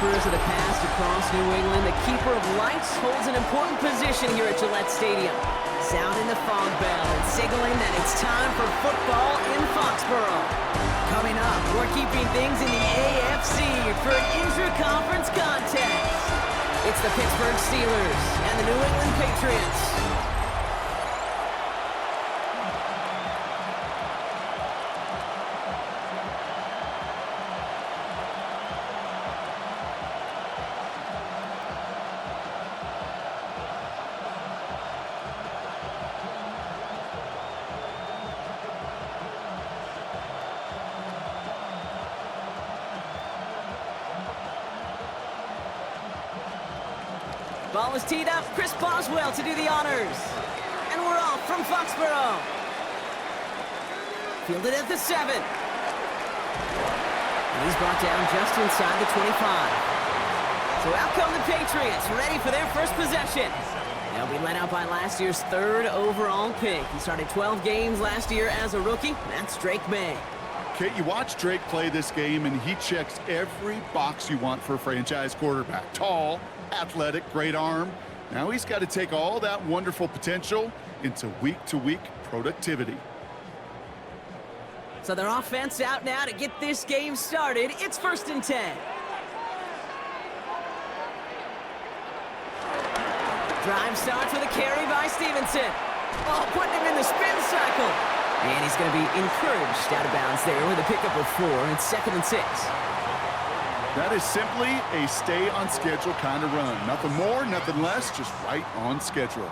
whispers of the past across New England, the keeper of lights holds an important position here at Gillette Stadium, sounding the fog bell and signaling that it's time for football in Foxborough. Coming up, we're keeping things in the AFC for an intra-conference contest. It's the Pittsburgh Steelers and the New England Patriots. Ball is teed up. Chris Boswell to do the honors. And we're off from Foxborough. Fielded at the 7. And he's brought down just inside the 25. So out come the Patriots, ready for their first possession. They'll be led out by last year's 3rd overall pick. He started 12 games last year as a rookie. That's Drake May. Kate, you watch Drake play this game, and he checks every box you want for a franchise quarterback. Tall, athletic, great arm. Now he's got to take all that wonderful potential into week-to-week productivity. So their offense out now to get this game started. It's 1st and 10. Drive starts with a carry by Stevenson. Oh, putting him in the spin cycle. And he's going to be encouraged out of bounds there with a pickup of 4. It's 2nd and 6. That is simply a stay-on-schedule kind of run. Nothing more, nothing less, just right on schedule.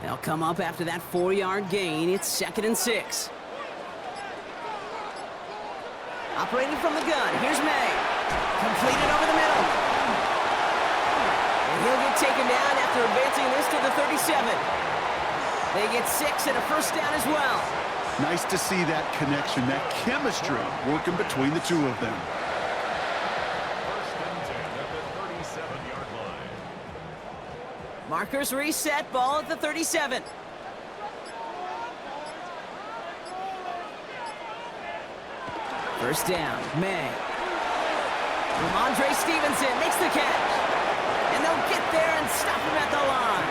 They'll come up after that 4-yard gain. It's 2nd and 6. Operating from the gun, here's May. Completed over the middle. And he'll get taken down after advancing this to the 37. They get 6 and a 1st down as well. Nice to see that connection, that chemistry working between the two of them. 1st and 10 at the 37-yard line. Markers reset, ball at the 37. First down, May. Ramondre Stevenson makes the catch. And they'll get there and stop him at the line.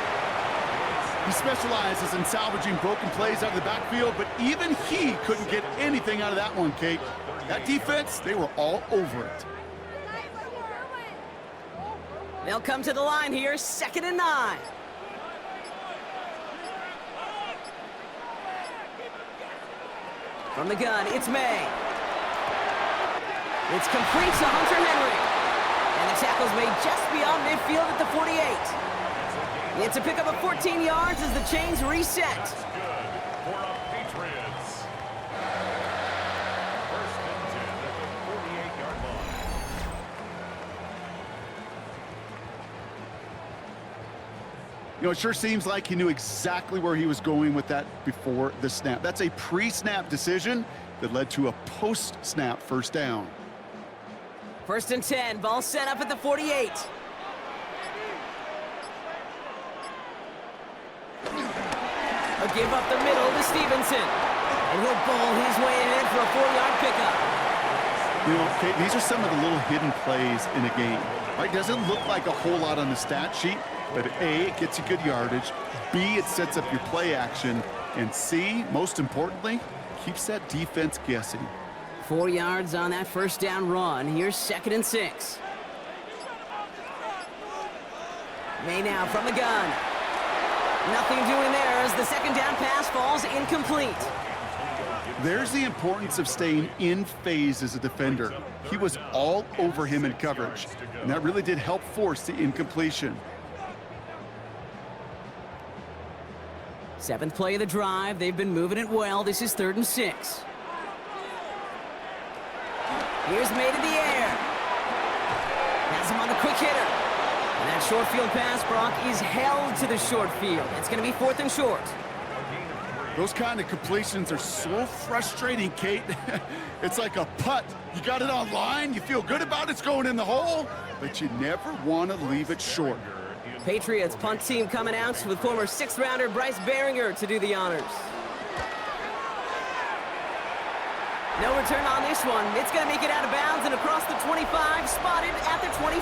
He specializes in salvaging broken plays out of the backfield, but even he couldn't get anything out of that one, Kate. That defense, they were all over it. They'll come to the line here, 2nd and 9. From the gun, it's May. It's complete to Hunter Henry. And the tackle's made just beyond midfield at the 48. It's a pickup of 14 yards as the chains reset. That's good for a Patriots. 1st and 10 at the 48-yard line. You know, it sure seems like he knew exactly where he was going with that before the snap. That's a pre-snap decision that led to a post-snap 1st down. 1st and 10, ball set up at the 48. A give up the middle to Stevenson. And he'll bowl his way ahead for a 4-yard pickup. You know, Kate, these are some of the little hidden plays in a game. Right? Doesn't look like a whole lot on the stat sheet, but A, it gets you good yardage. B, it sets up your play action. And C, most importantly, keeps that defense guessing. 4 yards on that 1st down run. Here's 2nd and 6. May now from the gun. Nothing doing there as the 2nd down pass falls incomplete. There's the importance of staying in phase as a defender. He was all over him in coverage, and that really did help force the incompletion. 7th play of the drive. They've been moving it well. This is 3rd and 6. Here's May to the air. Has him on the quick hitter. And that short field pass, Brock, is held to the short field. It's going to be 4th and short. Those kind of completions are so frustrating, Kate. It's like a putt. You got it on line, you feel good about it's going in the hole, but you never want to leave it short. Patriots punt team coming out with former 6th-rounder Bryce Behringer to do the honors. No return on this one. It's going to make it out of bounds and across the 25, spotted at the 24.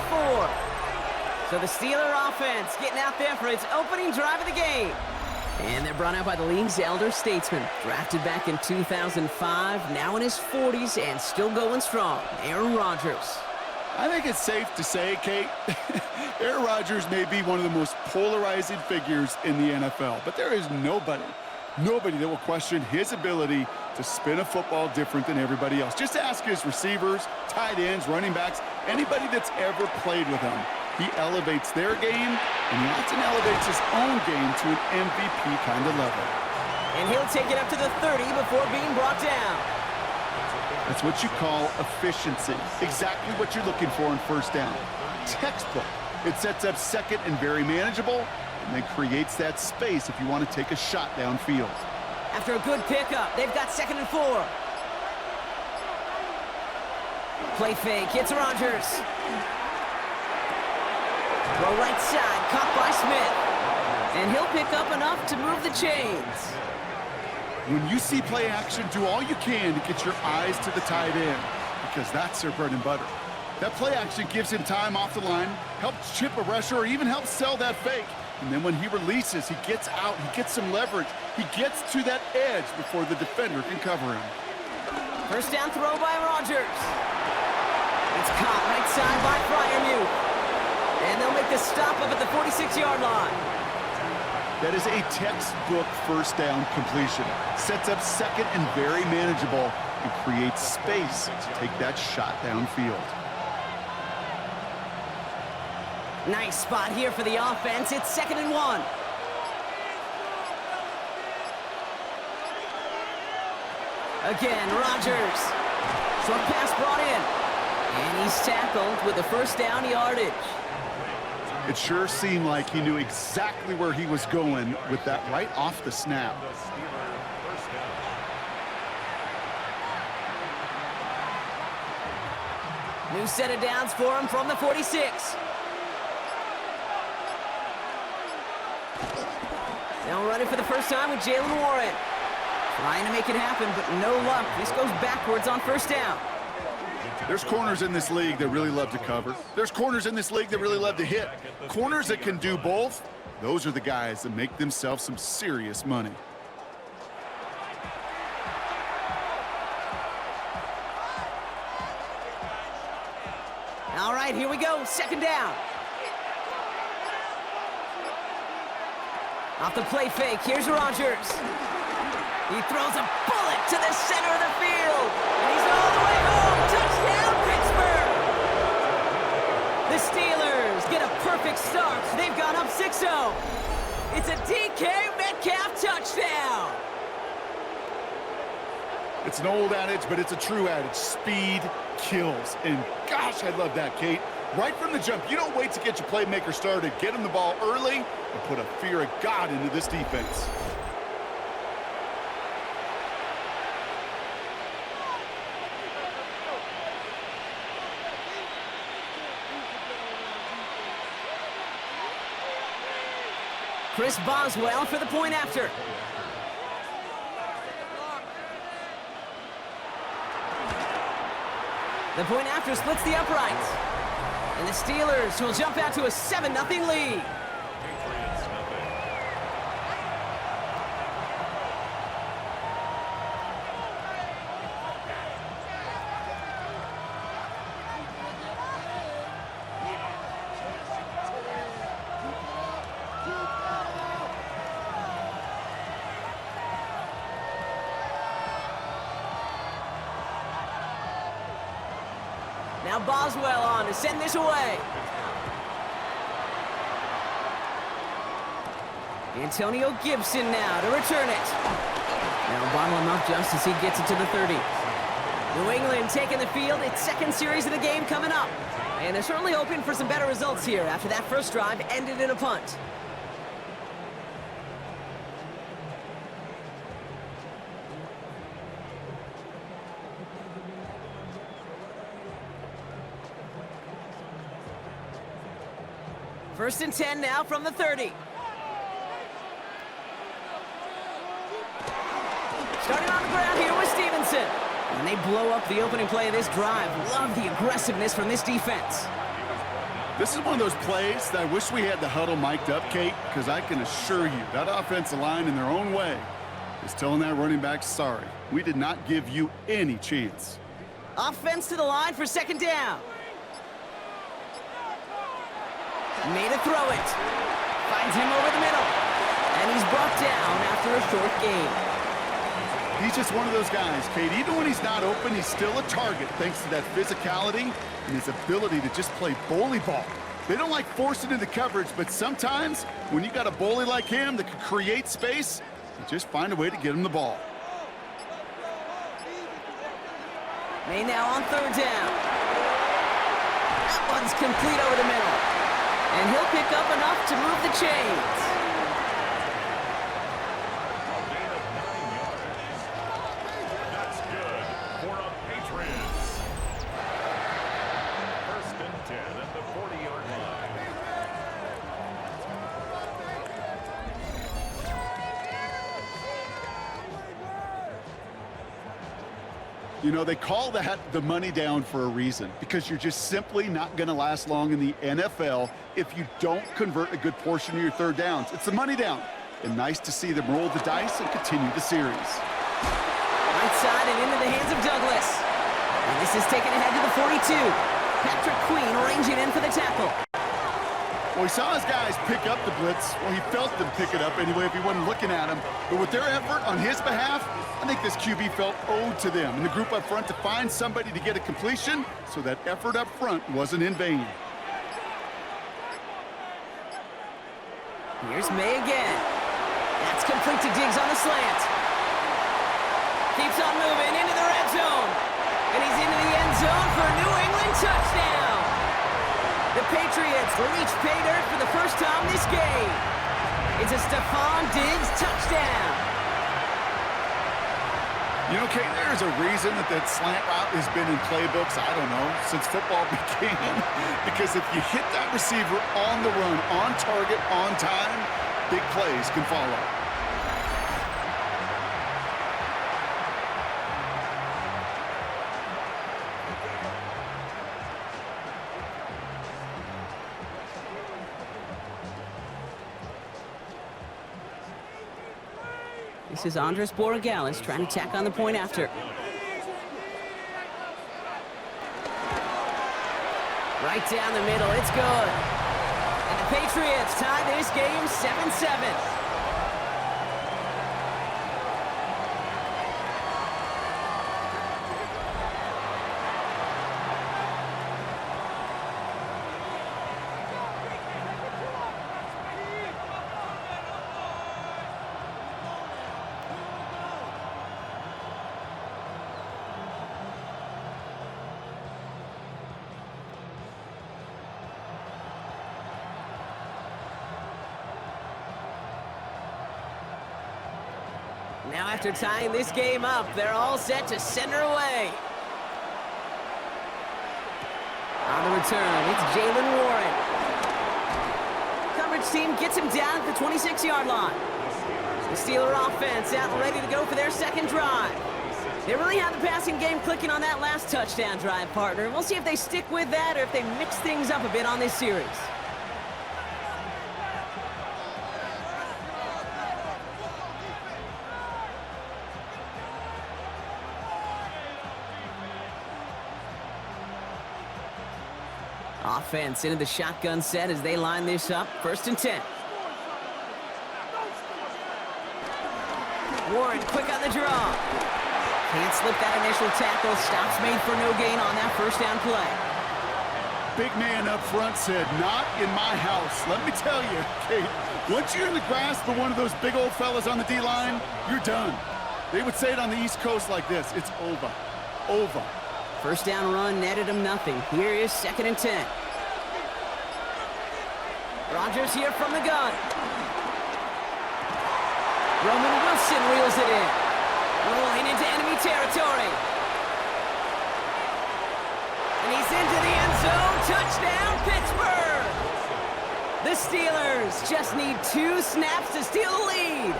So the Steeler offense getting out there for its opening drive of the game. And they're brought out by the league's elder statesman. Drafted back in 2005, now in his 40s and still going strong, Aaron Rodgers. I think it's safe to say, Kate, Aaron Rodgers may be one of the most polarizing figures in the NFL, but there is nobody that will question his ability to spin a football different than everybody else. Just ask his receivers, tight ends, running backs, anybody that's ever played with him. He elevates their game, and he often elevates his own game to an MVP kind of level. And he'll take it up to the 30 before being brought down. That's what you call efficiency. Exactly what you're looking for in first down. Textbook. It sets up second and very manageable, and then creates that space if you want to take a shot downfield. After a good pickup, they've got 2nd and 4. Play fake, hits Rodgers. Throw right side, caught by Smith. And he'll pick up enough to move the chains. When you see play action, do all you can to get your eyes to the tight end, because that's their bread and butter. That play action gives him time off the line, helps chip a rusher, or even helps sell that fake. And then when he releases, he gets out, he gets some leverage. He gets to that edge before the defender can cover him. First down throw by Rodgers. It's caught right side by Freiermuth. And they'll make the stop up at the 46-yard line. That is a textbook first down completion. Sets up second and very manageable and creates space to take that shot downfield. Nice spot here for the offense. It's 2nd and 1. Again, Rodgers. Short pass brought in. And he's tackled with the first down yardage. It sure seemed like he knew exactly where he was going with that right off the snap. New set of downs for him from the 46. Now running for the first time with Jalen Warren. Trying to make it happen, but no luck. This goes backwards on first down. There's corners in this league that really love to cover. There's corners in this league that really love to hit. Corners that can do both, those are the guys that make themselves some serious money. All right, here we go. 2nd down. Off the play fake, here's Rodgers. He throws a bullet to the center of the field. And he's all the way home. Touchdown, Pittsburgh! The Steelers get a perfect start. They've gone up 6-0. It's a DK Metcalf touchdown. It's an old adage, but it's a true adage. Speed kills. And gosh, I love that, Kate. Right from the jump, you don't wait to get your playmaker started. Get him the ball early and put a fear of God into this defense. Chris Boswell for the point after. The point after splits the uprights. And the Steelers will jump out to a 7-0 lead. Now Boswell on to send this away. Antonio Gibson now to return it. Now bottle him up just as he gets it to the 30. New England taking the field. Its 2nd series of the game coming up. And they're certainly hoping for some better results here after that first drive ended in a punt. First and 10 now from the 30. Starting on the ground here with Stevenson. And they blow up the opening play of this drive. Love the aggressiveness from this defense. This is one of those plays that I wish we had the huddle mic'd up, Kate, because I can assure you that offensive line in their own way is telling that running back, sorry, we did not give you any chance. Offense to the line for second down. Made a throw it. Finds him over the middle. And he's brought down after a short gain. He's just one of those guys, Kate. Even when he's not open, he's still a target thanks to that physicality and his ability to just play bully ball. They don't like forcing into coverage, but sometimes when you got a bully like him that can create space, you just find a way to get him the ball. May now on third down. That one's complete over the middle. And he'll pick up enough to move the chains. A gain of 9 yards. That's good for a Patriots. First and 10 at the 40-yard line. You know, they call that the money down for a reason, because you're just simply not going to last long in the NFL if you don't convert a good portion of your third downs. It's the money down. And nice to see them roll the dice and continue the series. Right side and into the hands of Douglas. And this is taken ahead to the 42. Patrick Queen ranging in for the tackle. Well, he saw his guys pick up the blitz. Well, he felt them pick it up anyway if he wasn't looking at him. But with their effort on his behalf, I think this QB felt owed to them and the group up front to find somebody to get a completion, so that effort up front wasn't in vain. Here's May again. That's complete to Diggs on the slant. Keeps on moving into the red zone. And he's into the end zone for a New England touchdown. The Patriots reach pay dirt for the first time this game. It's a Stephon Diggs touchdown. You know, Kate, there's a reason that slant route has been in playbooks, I don't know, since football began. Because if you hit that receiver on the run, on target, on time, big plays can follow. This is Andres Borregales trying to tack on the point after. Right down the middle, it's good. And the Patriots tie this game 7-7. Now after tying this game up, they're all set to send her away. On the return, it's Jalen Warren. Coverage team gets him down at the 26-yard line. The Steeler offense out and ready to go for their second drive. They really have the passing game clicking on that last touchdown drive, partner. We'll see if they stick with that or if they mix things up a bit on this series. Offense into the shotgun set as they line this up. First and 10. Warren quick on the draw. Can't slip that initial tackle. Stops made for no gain on that first down play. Big man up front said, not in my house. Let me tell you, Kate, once you're in the grasp of one of those big old fellas on the D-line, you're done. They would say it on the East Coast like this. It's over. Over. First down run netted him nothing. Here is second and 10. Rodgers here from the gun. Roman Wilson reels it in. Rolling into enemy territory. And he's into the end zone. Touchdown, Pittsburgh! The Steelers just need 2 snaps to steal the lead.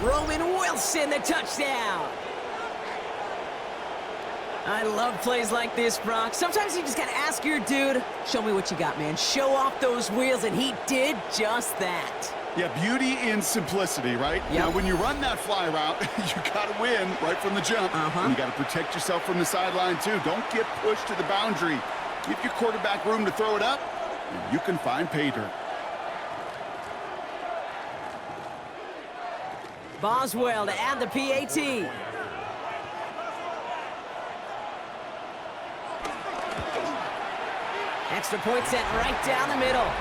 Roman Wilson, the touchdown. I love plays like this, Brock. Sometimes you just gotta ask your dude, show me what you got, man. Show off those wheels, and he did just that. Yeah, beauty in simplicity, right? Yep. Now, when you run that fly route, you got to win right from the jump. And you got to protect yourself from the sideline, too. Don't get pushed to the boundary. Give your quarterback room to throw it up, and you can find pay dirt. Boswell to add the PAT. Extra point sent right down the middle.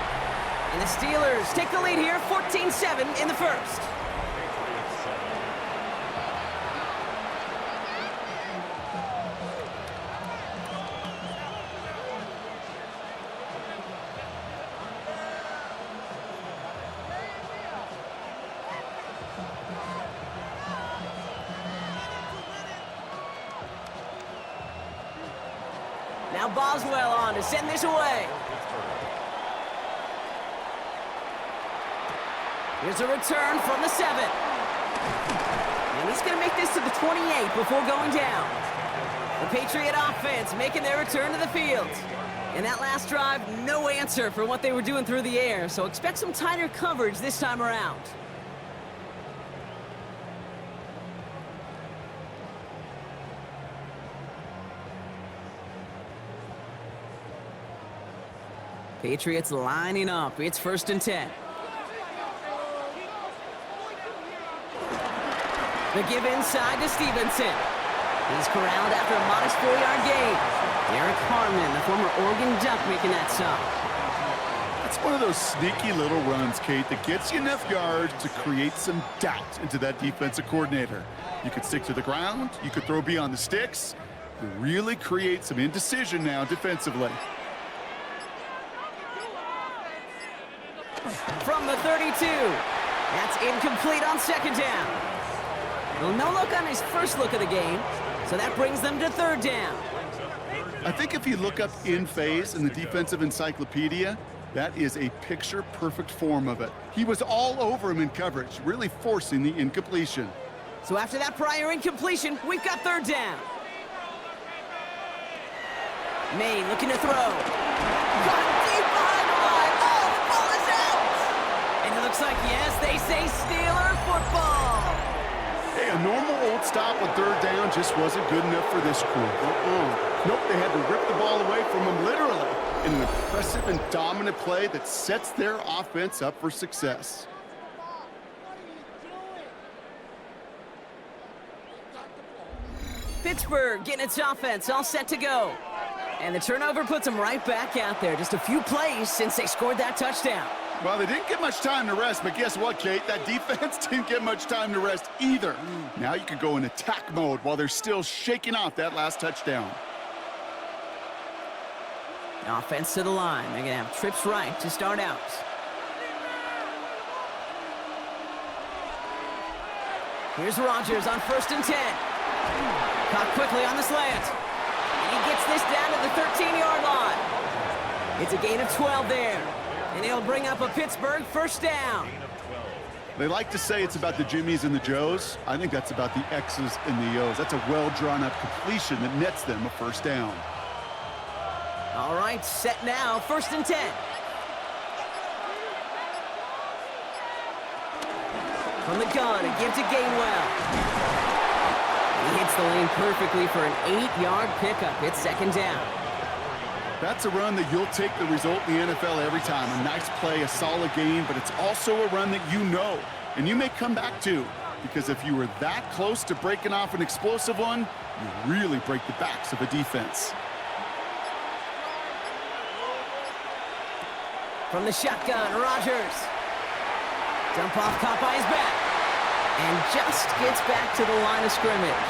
And the Steelers take the lead here, 14-7 in the first. Now Boswell on to send this away. Here's a return from the 7. And he's going to make this to the 28 before going down. The Patriot offense making their return to the field. And that last drive, no answer for what they were doing through the air, so expect some tighter coverage this time around. Patriots lining up. It's 1st and 10. The give inside to Stevenson. He's corralled after a modest 4-yard gain. Derek Harmon, the former Oregon Duck, making that stop. It's one of those sneaky little runs, Kate, that gets you enough yards to create some doubt into that defensive coordinator. You could stick to the ground. You could throw beyond the sticks. You really create some indecision now defensively. From the 32. That's incomplete on 2nd down. Well, no look on his first look of the game, so that brings them to 3rd down. I think if you look up in phase in the defensive encyclopedia, that is a picture-perfect form of it. He was all over him in coverage, really forcing the incompletion. So after that prior incompletion, we've got 3rd down. May looking to throw. Caught deep behind the line. Oh, the ball is out! And it looks like, yes, they say Steeler football. Hey, a normal old stop on 3rd down just wasn't good enough for this crew. Nope, they had to rip the ball away from him literally in an impressive and dominant play that sets their offense up for success. Pittsburgh getting its offense all set to go. And the turnover puts them right back out there. Just a few plays since they scored that touchdown. Well, they didn't get much time to rest, but guess what, Kate? That defense didn't get much time to rest either. Now you can go in attack mode while they're still shaking off that last touchdown. Offense to the line. They're going to have trips right to start out. Here's Rodgers on 1st and 10. Caught quickly on the slant. And he gets this down to the 13-yard line. It's a gain of 12 there. And he'll bring up a Pittsburgh 1st down. They like to say it's about the Jimmies and the Joes. I think that's about the X's and the O's. That's a well-drawn-up completion that nets them a 1st down. All right, set now, 1st and 10. From the gun, a give to Gainwell. He hits the lane perfectly for an 8-yard pickup. It's 2nd down. That's a run that you'll take the result in the NFL every time. A nice play, a solid game, but it's also a run that you know, and you may come back to, because if you were that close to breaking off an explosive one, you really break the backs of a defense. From the shotgun, Rodgers. Dump off caught by his back. And just gets back to the line of scrimmage.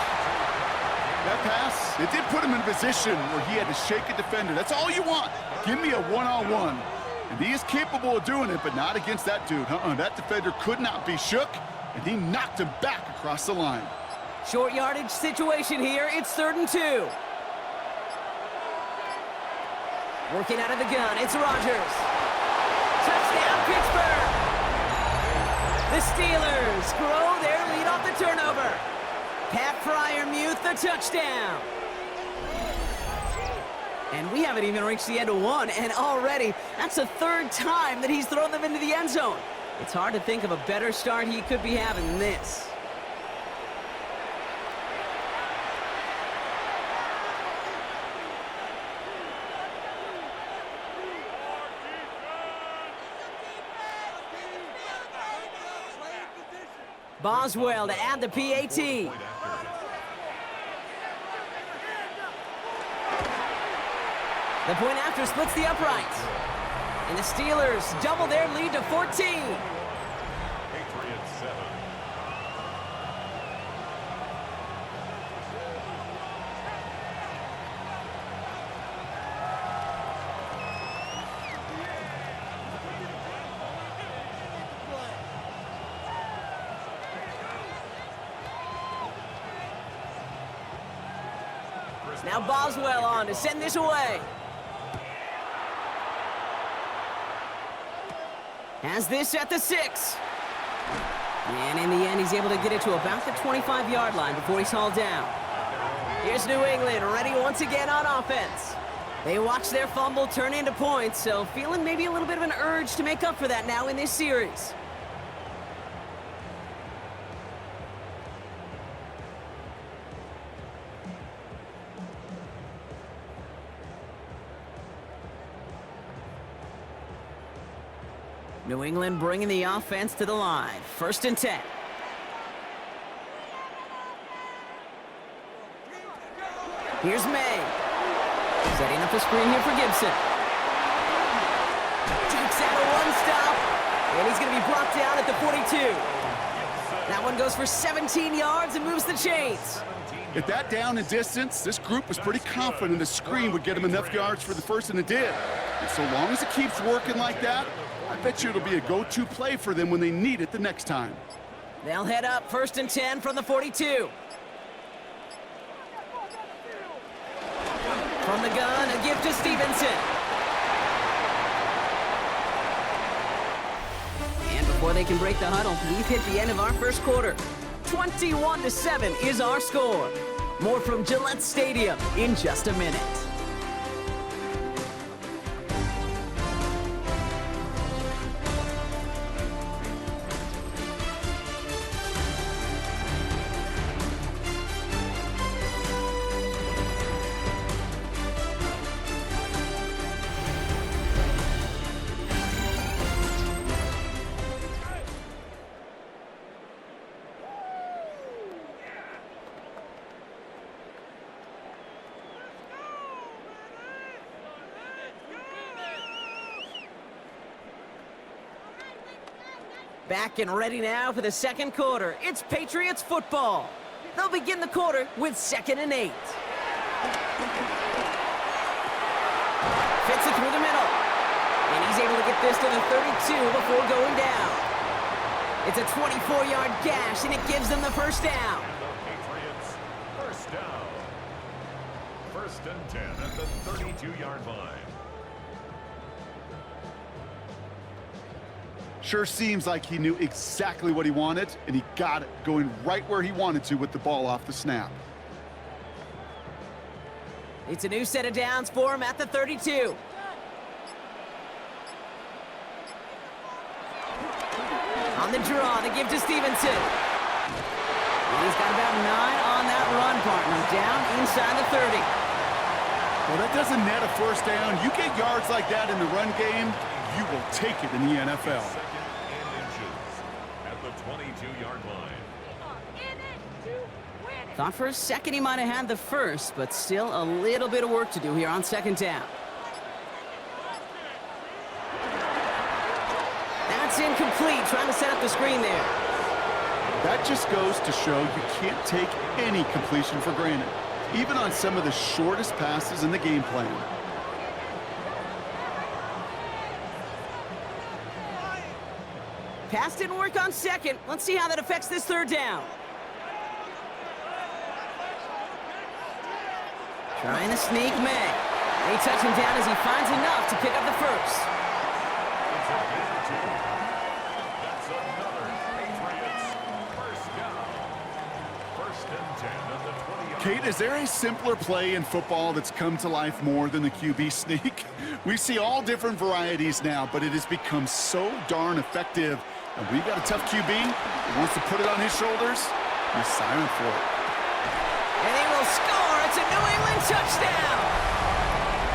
That pass, it did put him in a position where he had to shake a defender. That's all you want. Give me a one-on-one. And he is capable of doing it, but not against that dude. That defender could not be shook, and he knocked him back across the line. Short yardage situation here. It's 3rd and 2. Working out of the gun, it's Rodgers. Touchdown, Pittsburgh! The Steelers grow their lead off the turnover. Pat Fryermuth, the touchdown. And we haven't even reached the end of one, and already that's the third time that he's thrown them into the end zone. It's hard to think of a better start he could be having than this. Boswell to add the PAT. The point after splits the uprights. And the Steelers double their lead to 14. Patriots 7. Now Boswell on to send this away. Has this at the 6. And in the end, he's able to get it to about the 25-yard line before he's hauled down. Here's New England, ready once again on offense. They watch their fumble turn into points, so feeling maybe a little bit of an urge to make up for that now in this series. New England bringing the offense to the line. 1st and 10. Here's May. Setting up the screen here for Gibson. Takes out a one-stop. And he's going to be brought down at the 42. That one goes for 17 yards and moves the chains. At that down and distance, this group was pretty confident the screen would get him enough yards for the first, and it did. And so long as it keeps working like that, I bet you it'll be a go-to play for them when they need it the next time. They'll head up 1st and 10 from the 42. From the gun, a give to Stevenson. And before they can break the huddle, we've hit the end of our first quarter. 21-7 is our score. More from Gillette Stadium in just a minute. Back and ready now for the second quarter. It's Patriots football. They'll begin the quarter with 2nd and 8. Fits it through the middle. And he's able to get this to the 32 before going down. It's a 24-yard gash, and it gives them the first down. Patriots first down. 1st and 10 at the 32-yard line. Sure seems like he knew exactly what he wanted, and he got it, going right where he wanted to with the ball off the snap. It's a new set of downs for him at the 32. On the draw, the give to Stevenson. And he's got about 9 on that run, partner, down inside the 30. Well, that doesn't net a first down. You get yards like that in the run game, you will take it in the NFL. 2nd and inches at the 22-yard line. Thought for a second he might have had the first, but still a little bit of work to do here on 2nd down. That's incomplete, trying to set up the screen there. That just goes to show you can't take any completion for granted, even on some of the shortest passes in the game plan. Pass didn't work on 2nd. Let's see how that affects this 3rd down. Trying to sneak May. They touch him down as he finds enough to pick up the first. That's another Patriots first down. 1st and 10 at the 20-yard Kate, is there a simpler play in football that's come to life more than the QB sneak? We see all different varieties now, but it has become so darn effective. And we've got a tough QB who wants to put it on his shoulders. He's silent for it. And he will score. It's a New England touchdown.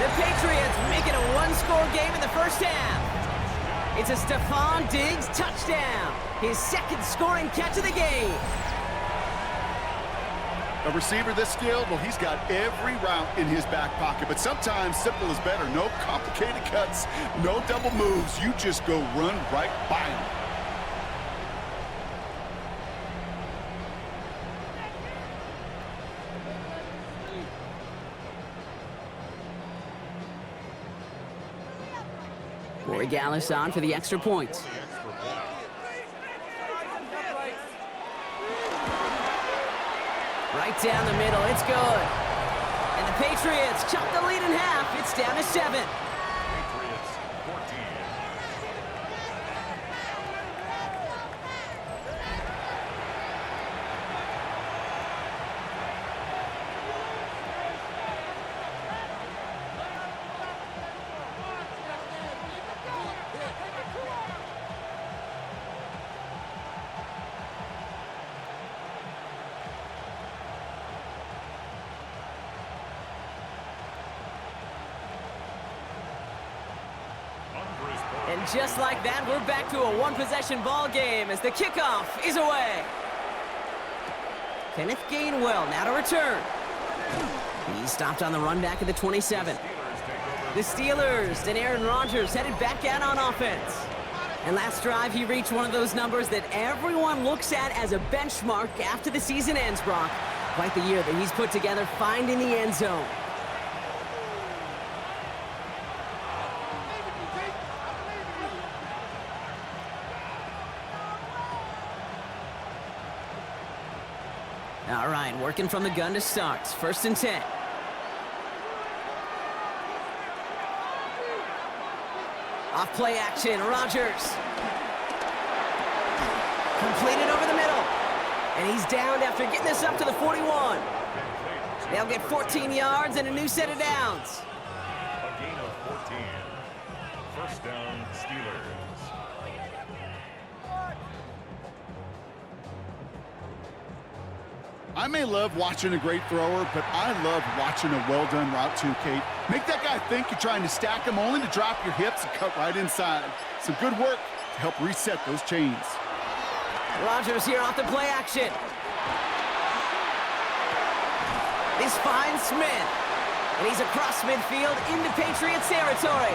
The Patriots make it a one-score game in the first half. It's a Stephon Diggs touchdown. His second scoring catch of the game. A receiver this skilled, well, he's got every route in his back pocket, but sometimes simple is better. No complicated cuts, no double moves. You just go run right by him. Corey Gallis on for the extra point. Right down the middle, it's good. And the Patriots chop the lead in half. It's down to 7. Patriots 14. And just like that, we're back to a one-possession ball game as the kickoff is away. Kenneth Gainwell now to return. He stopped on the run back at the 27. The Steelers and Aaron Rodgers headed back out on offense. And last drive, he reached one of those numbers that everyone looks at as a benchmark after the season ends, Brock. Quite the year that he's put together finding the end zone. All right, working from the gun to start. 1st and 10. Off play action, Rodgers. Completed over the middle. And he's downed after getting this up to the 41. They'll get 14 yards and a new set of downs. A gain of 14. First down, Steelers. I may love watching a great thrower, but I love watching a well-done route too, Kate. Make that guy think you're trying to stack him, only to drop your hips and cut right inside. Some good work to help reset those chains. Rodgers here off the play action. This finds Smith. And he's across midfield into Patriots territory.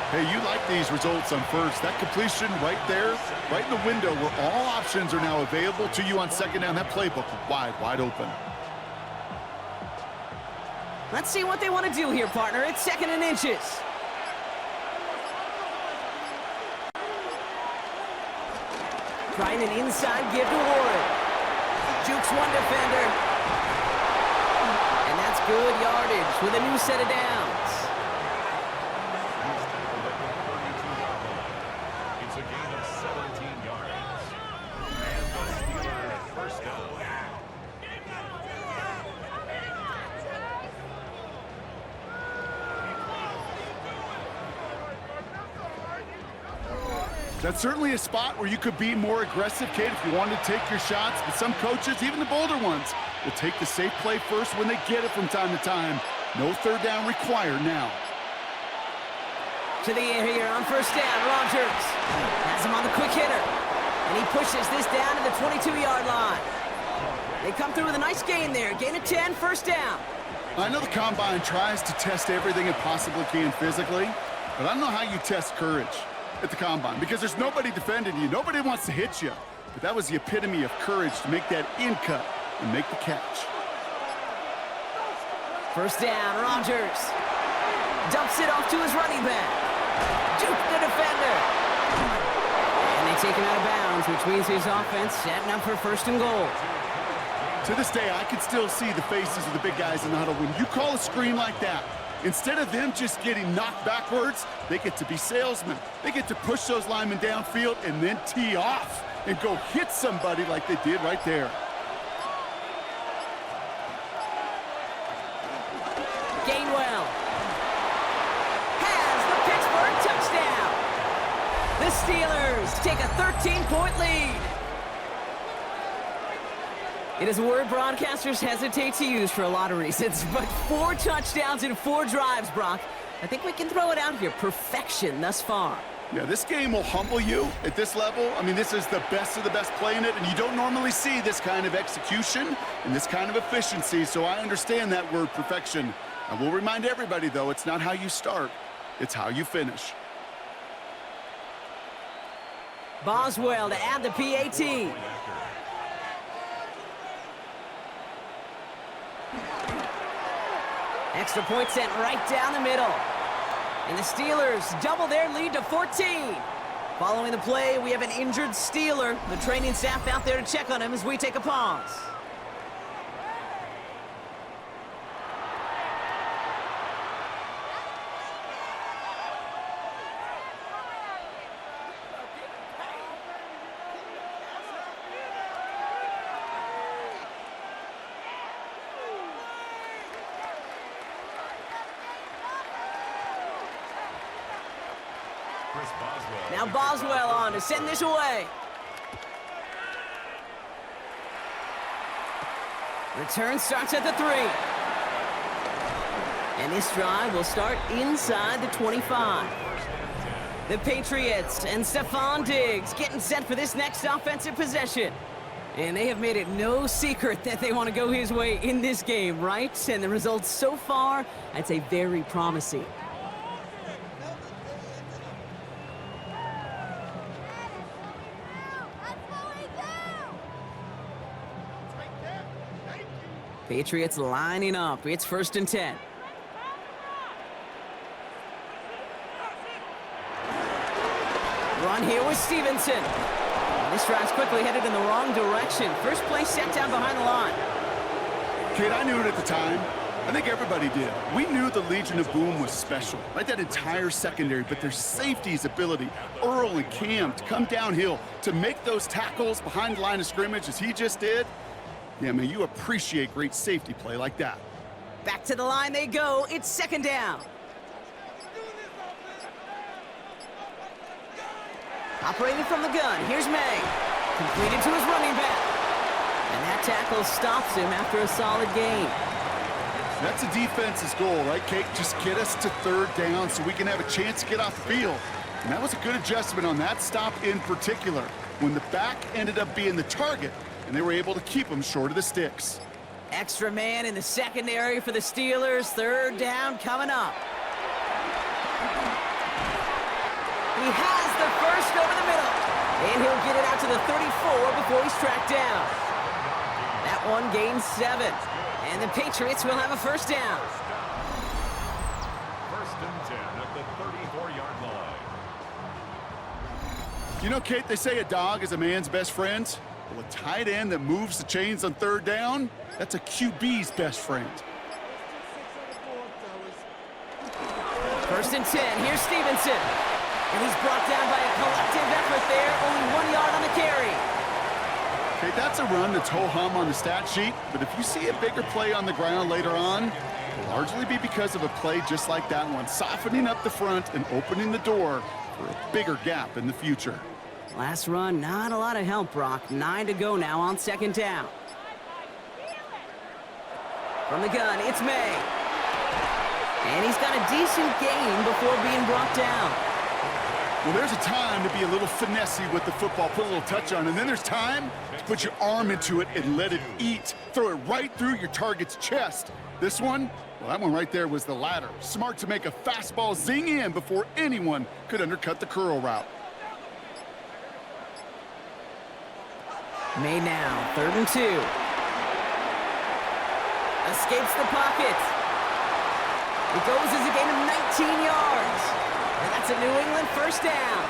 Hey, you like these results on first. That completion right there, right in the window where all options are now available to you on second down. That playbook wide open. Let's see what they want to do here, partner. It's 2nd and inches. Trying an inside give to Warren. Jukes one defender. And that's good yardage with a new set of downs. It's a gain of 17 yards. And the Steelers first down. That's certainly a spot where you could be more aggressive, Kate, if you wanted to take your shots. But some coaches, even the bolder ones, will take the safe play first when they get it from time to time. No 3rd down required now. To the air here on 1st down, Rodgers has him on the quick hitter. And he pushes this down to the 22-yard line. They come through with a nice gain there. Gain of 10, 1st down. I know the Combine tries to test everything it possibly can physically, but I don't know how you test courage at the Combine, because there's nobody defending you. Nobody wants to hit you. But that was the epitome of courage to make that in cut and make the catch. 1st down, Rodgers dumps it off to his running back. Juke the defender. And they take him out of bounds, which means his offense setting up for 1st and goal. To this day, I can still see the faces of the big guys in the huddle. When you call a screen like that, instead of them just getting knocked backwards, they get to be salesmen. They get to push those linemen downfield and then tee off and go hit somebody like they did right there. Gainwell has the Pittsburgh touchdown. The Steelers take a 13-point lead. It is a word broadcasters hesitate to use for a lot of reasons, but 4 touchdowns in 4 drives, Brock. I think we can throw it out here. Perfection thus far. Yeah, this game will humble you at this level. I mean, this is the best of the best playing it, and you don't normally see this kind of execution and this kind of efficiency, so I understand that word perfection. I will remind everybody, though, it's not how you start, it's how you finish. Boswell to add the PAT. Extra point sent right down the middle. And the Steelers double their lead to 14. Following the play, we have an injured Steeler. The training staff out there to check on him as we take a pause. Now Boswell on to send this away. Return starts at the 3. And this drive will start inside the 25. The Patriots and Stephon Diggs getting set for this next offensive possession. And they have made it no secret that they want to go his way in this game, right? And the results so far, I'd say very promising. Patriots lining up. It's 1st and 10. Run here with Stevenson. And this drive's quickly headed in the wrong direction. First play set down behind the line. Kate, I knew it at the time. I think everybody did. We knew the Legion of Boom was special, right? That entire secondary, but their safety's ability, Earl and Cam, to come downhill, to make those tackles behind the line of scrimmage as he just did. Yeah, man, you appreciate great safety play like that. Back to the line they go. It's 2nd down. Operating from the gun, here's May. Completed to his running back. And that tackle stops him after a solid gain. That's the defense's goal, right, Kate? Just get us to 3rd down so we can have a chance to get off the field. And that was a good adjustment on that stop in particular, when the back ended up being the target, and they were able to keep him short of the sticks. Extra man in the secondary for the Steelers. 3rd down coming up. He has the first over the middle. And he'll get it out to the 34 before he's tracked down. That one gains 7. And the Patriots will have a 1st down. 1st and 10 at the 34-yard line. You know, Kate, they say a dog is a man's best friend. Well, a tight end that moves the chains on 3rd down, that's a QB's best friend. 1st and 10. Here's Stevenson. And he's brought down by a collective effort there. Only 1 yard on the carry. Okay, that's a run that's ho-hum on the stat sheet, but if you see a bigger play on the ground later on, it'll largely be because of a play just like that one, softening up the front and opening the door for a bigger gap in the future. Last run, not a lot of help, Brock. 9 to go now on 2nd down. From the gun, it's May. And he's got a decent gain before being brought down. Well, there's a time to be a little finessey with the football, put a little touch on, and then there's time to put your arm into it and let it eat. Throw it right through your target's chest. This one, well, that one right there was the latter. Smart to make a fastball zing in before anyone could undercut the curl route. May now, 3rd and 2. Escapes the pocket. It goes as a gain of 19 yards. And that's a New England 1st down.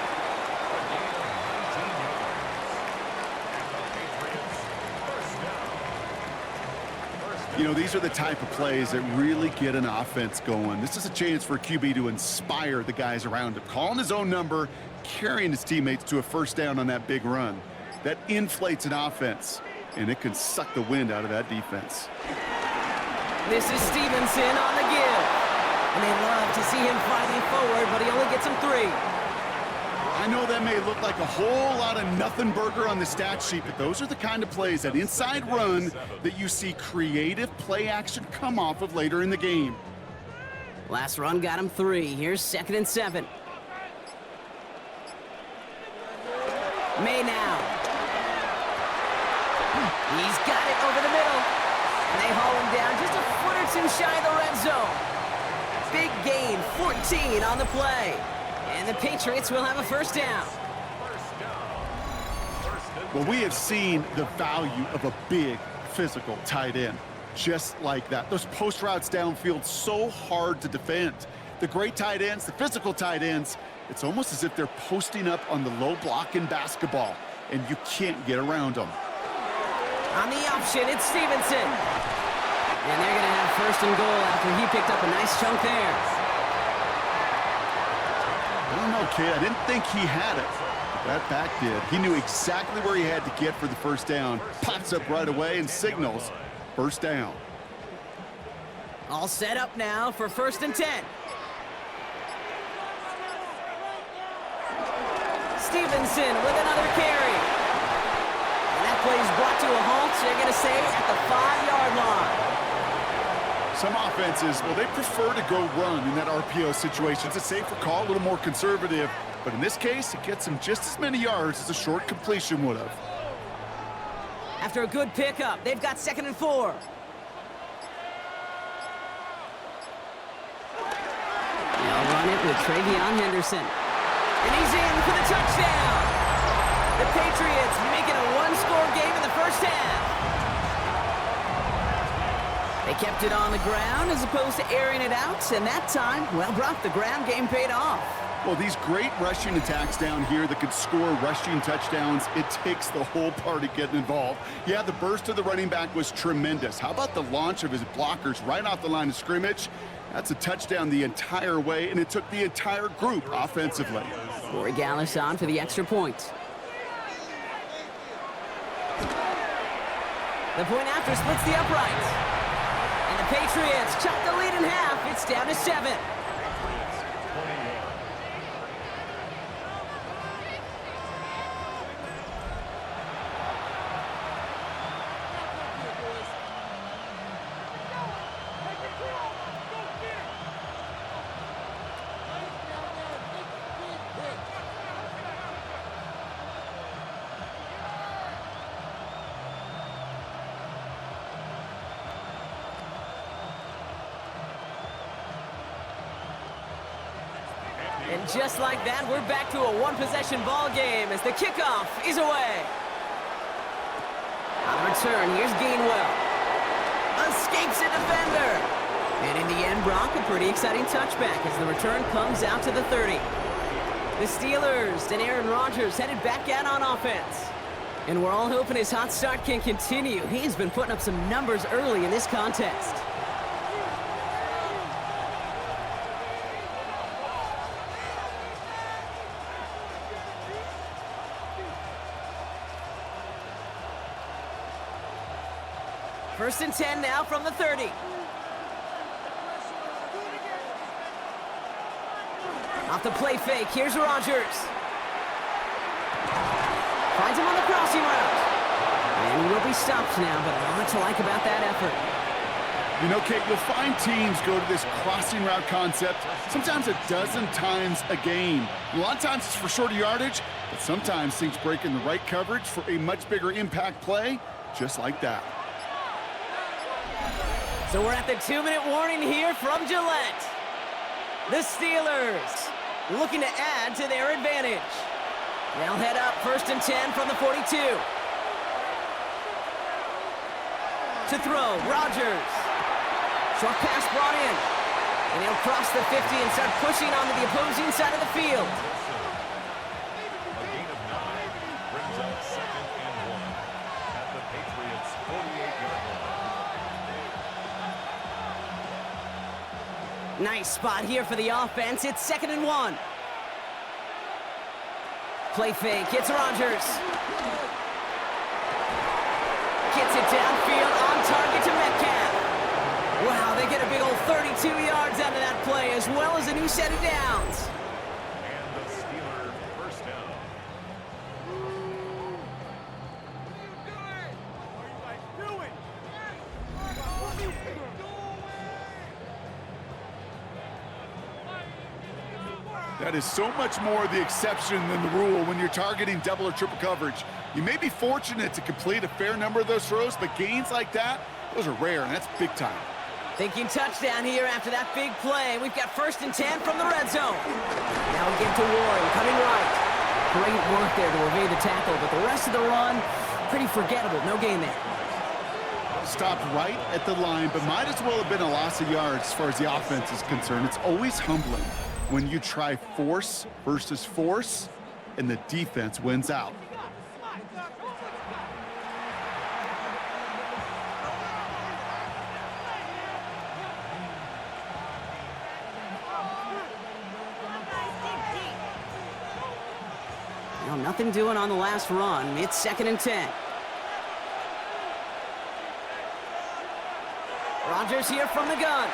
You know, these are the type of plays that really get an offense going. This is a chance for a QB to inspire the guys around him. Calling his own number, carrying his teammates to a 1st down on that big run. That inflates an offense, and it can suck the wind out of that defense. This is Stevenson on the give. And they love to see him fighting forward, but he only gets him 3. I know that may look like a whole lot of nothing burger on the stat sheet, but those are the kind of plays, that inside run, that you see creative play action come off of later in the game. Last run got him 3. Here's 2nd and 7. May now. He's got it over the middle. And they haul him down just a foot or 2 shy of the red zone. Big gain, 14 on the play. And the Patriots will have a first down. Well, we have seen the value of a big physical tight end. Just like that. Those post routes downfield, so hard to defend. The great tight ends, the physical tight ends, it's almost as if they're posting up on the low block in basketball, and you can't get around them. On the option, it's Stevenson. And they're going to have 1st and goal after he picked up a nice chunk there. I don't know, kid. I didn't think he had it. But that back did. He knew exactly where he had to get for the first down. Pops up right away and signals first down. All set up now for 1st and 10. Stevenson with another carry. And that play is brought to a halt, so they're going to say at the 5-yard line. Some offenses, well, they prefer to go run in that RPO situation. It's a safer call, a little more conservative. But in this case, it gets them just as many yards as a short completion would have. After a good pickup, they've got 2nd and 4. They'll run it with Travion Henderson. And he's in for the touchdown. The Patriots make it a 1-score game in the first half. They kept it on the ground as opposed to airing it out, and that time, well, Brock, the ground game paid off. Well, these great rushing attacks down here that could score rushing touchdowns, it takes the whole party getting involved. Yeah, the burst of the running back was tremendous. How about the launch of his blockers right off the line of scrimmage? That's a touchdown the entire way, and it took the entire group offensively. Corey Gallis on for the extra point. The point after splits the uprights. And the Patriots chop the lead in half. It's down to 7. And just like that, we're back to a 1-possession ball game as the kickoff is away. On the return, here's Gainwell. Escapes a defender. And in the end, Brock, a pretty exciting touchback as the return comes out to the 30. The Steelers and Aaron Rodgers headed back out on offense. And we're all hoping his hot start can continue. He's been putting up some numbers early in this contest. First and 10 now from the 30. Off the play fake, here's Rodgers. Finds him on the crossing route. And he will be stopped now, but a lot to like about that effort. You know, Kate, you'll find teams go to this crossing route concept sometimes a dozen times a game. A lot of times it's for shorter yardage, but sometimes things break in the right coverage for a much bigger impact play, just like that. So we're at the 2-minute warning here from Gillette. The Steelers looking to add to their advantage. They'll head up 1st and 10 from the 42. To throw, Rodgers. Short pass brought in. And he'll cross the 50 and start pushing onto the opposing side of the field. A gain of 9 brings up 2nd and 1 at the Patriots' 48-yard line. Nice spot here for the offense. It's 2nd and 1. Play fake. It's Rodgers. Gets it downfield on target to Metcalf. Wow, they get a big old 32 yards out of that play as well as a new set of downs. And the Steelers first down. That is so much more the exception than the rule when you're targeting double or triple coverage. You may be fortunate to complete a fair number of those throws, but gains like that, those are rare, and that's big time. Thinking touchdown here after that big play. We've got 1st and 10 from the red zone. Now we give to Warren, coming right. Great work there to evade the tackle, but the rest of the run, pretty forgettable. No gain there. Stopped right at the line, but might as well have been a loss of yards as far as the offense is concerned. It's always humbling when you try force versus force, and the defense wins out. Well, nothing doing on the last run. It's 2nd and 10. Rodgers here from the gun.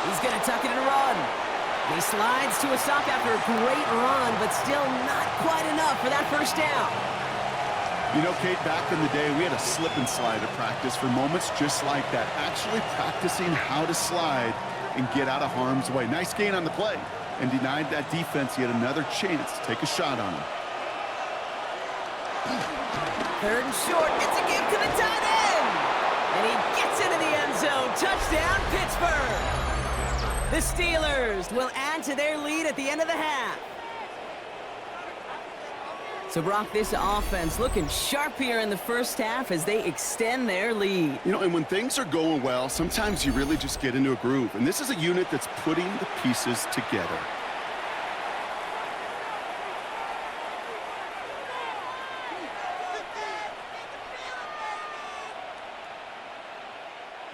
He's going to tuck it and run. And he slides to a stop after a great run, but still not quite enough for that 1st down. You know, Kate, back in the day, we had a slip and slide at practice for moments just like that. Actually practicing how to slide and get out of harm's way. Nice gain on the play, and denied that defense yet another chance to take a shot on him. 3rd and short. It's a give to the tight end. And he gets into the end zone. Touchdown, Pittsburgh. The Steelers will add to their lead at the end of the half. So, Brock, this offense looking sharp here in the 1st half as they extend their lead. You know, and when things are going well, sometimes you really just get into a groove. And this is a unit that's putting the pieces together.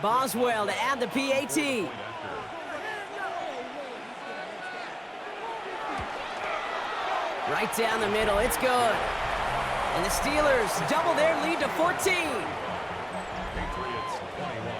Boswell to add the PAT. Right down the middle, it's good. And the Steelers double their lead to 14. Patriots 21.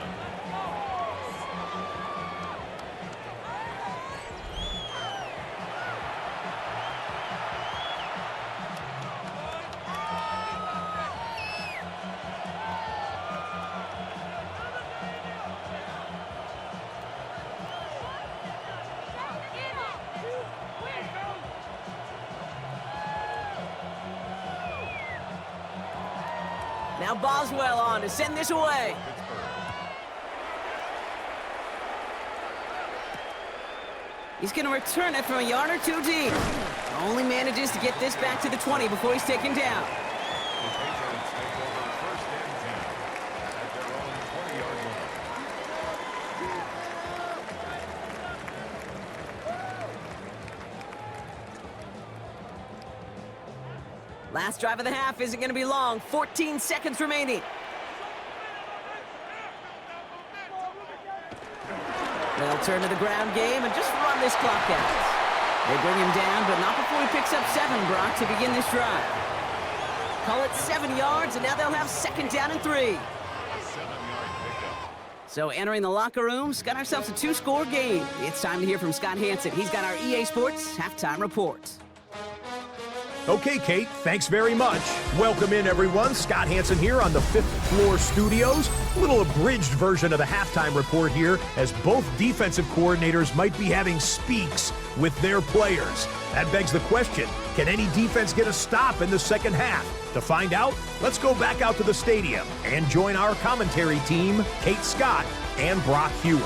Now Boswell on to send this away. He's going to return it from a yard or two deep. Only manages to get this back to the 20 before he's taken down. The Patriots take over 1st and 10 at their own 20-yard line. Last drive of the half isn't going to be long. 14 seconds remaining. They'll turn to the ground game and just run this clock out. They bring him down, but not before he picks up 7, Brock, to begin this drive. Call it 7 yards, and now they'll have 2nd down and 3. 7-yard pickup. So entering the locker rooms, got ourselves a 2-score game. It's time to hear from Scott Hansen. He's got our EA Sports halftime report. Okay, Kate, thanks very much. Welcome in, everyone. Scott Hansen here on the 5th floor studios. A little abridged version of the halftime report here, as both defensive coordinators might be having speaks with their players. That begs the question, can any defense get a stop in the 2nd half? To find out, let's go back out to the stadium and join our commentary team, Kate Scott and Brock Heward.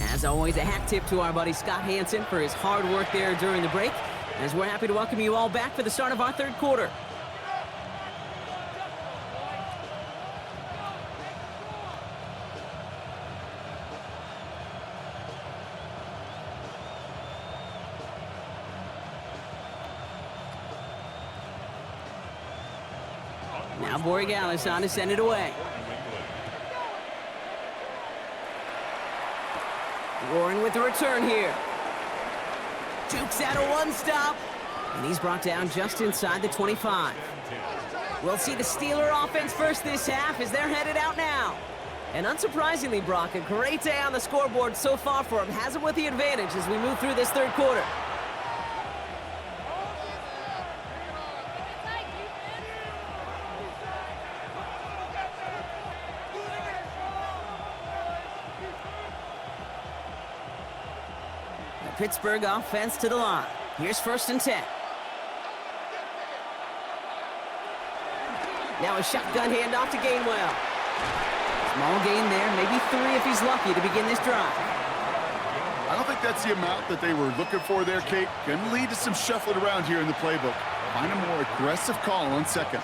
As always, a hat tip to our buddy Scott Hansen for his hard work there during the break, as we're happy to welcome you all back for the start of our 3rd quarter. Now Borregales on to send it away. Warren with the return here. Dukes out a one-stop. And he's brought down just inside the 25. We'll see the Steeler offense first this half as they're headed out now. And unsurprisingly, Brock, a great day on the scoreboard so far for him. Has him with the advantage as we move through this third quarter. The Pittsburgh offense to the line. Here's 1st and 10. Now a shotgun handoff to Gainwell. Small gain there, maybe 3 if he's lucky to begin this drive. I don't think that's the amount that they were looking for there, Kate. Going to lead to some shuffling around here in the playbook. Find a more aggressive call on 2nd. At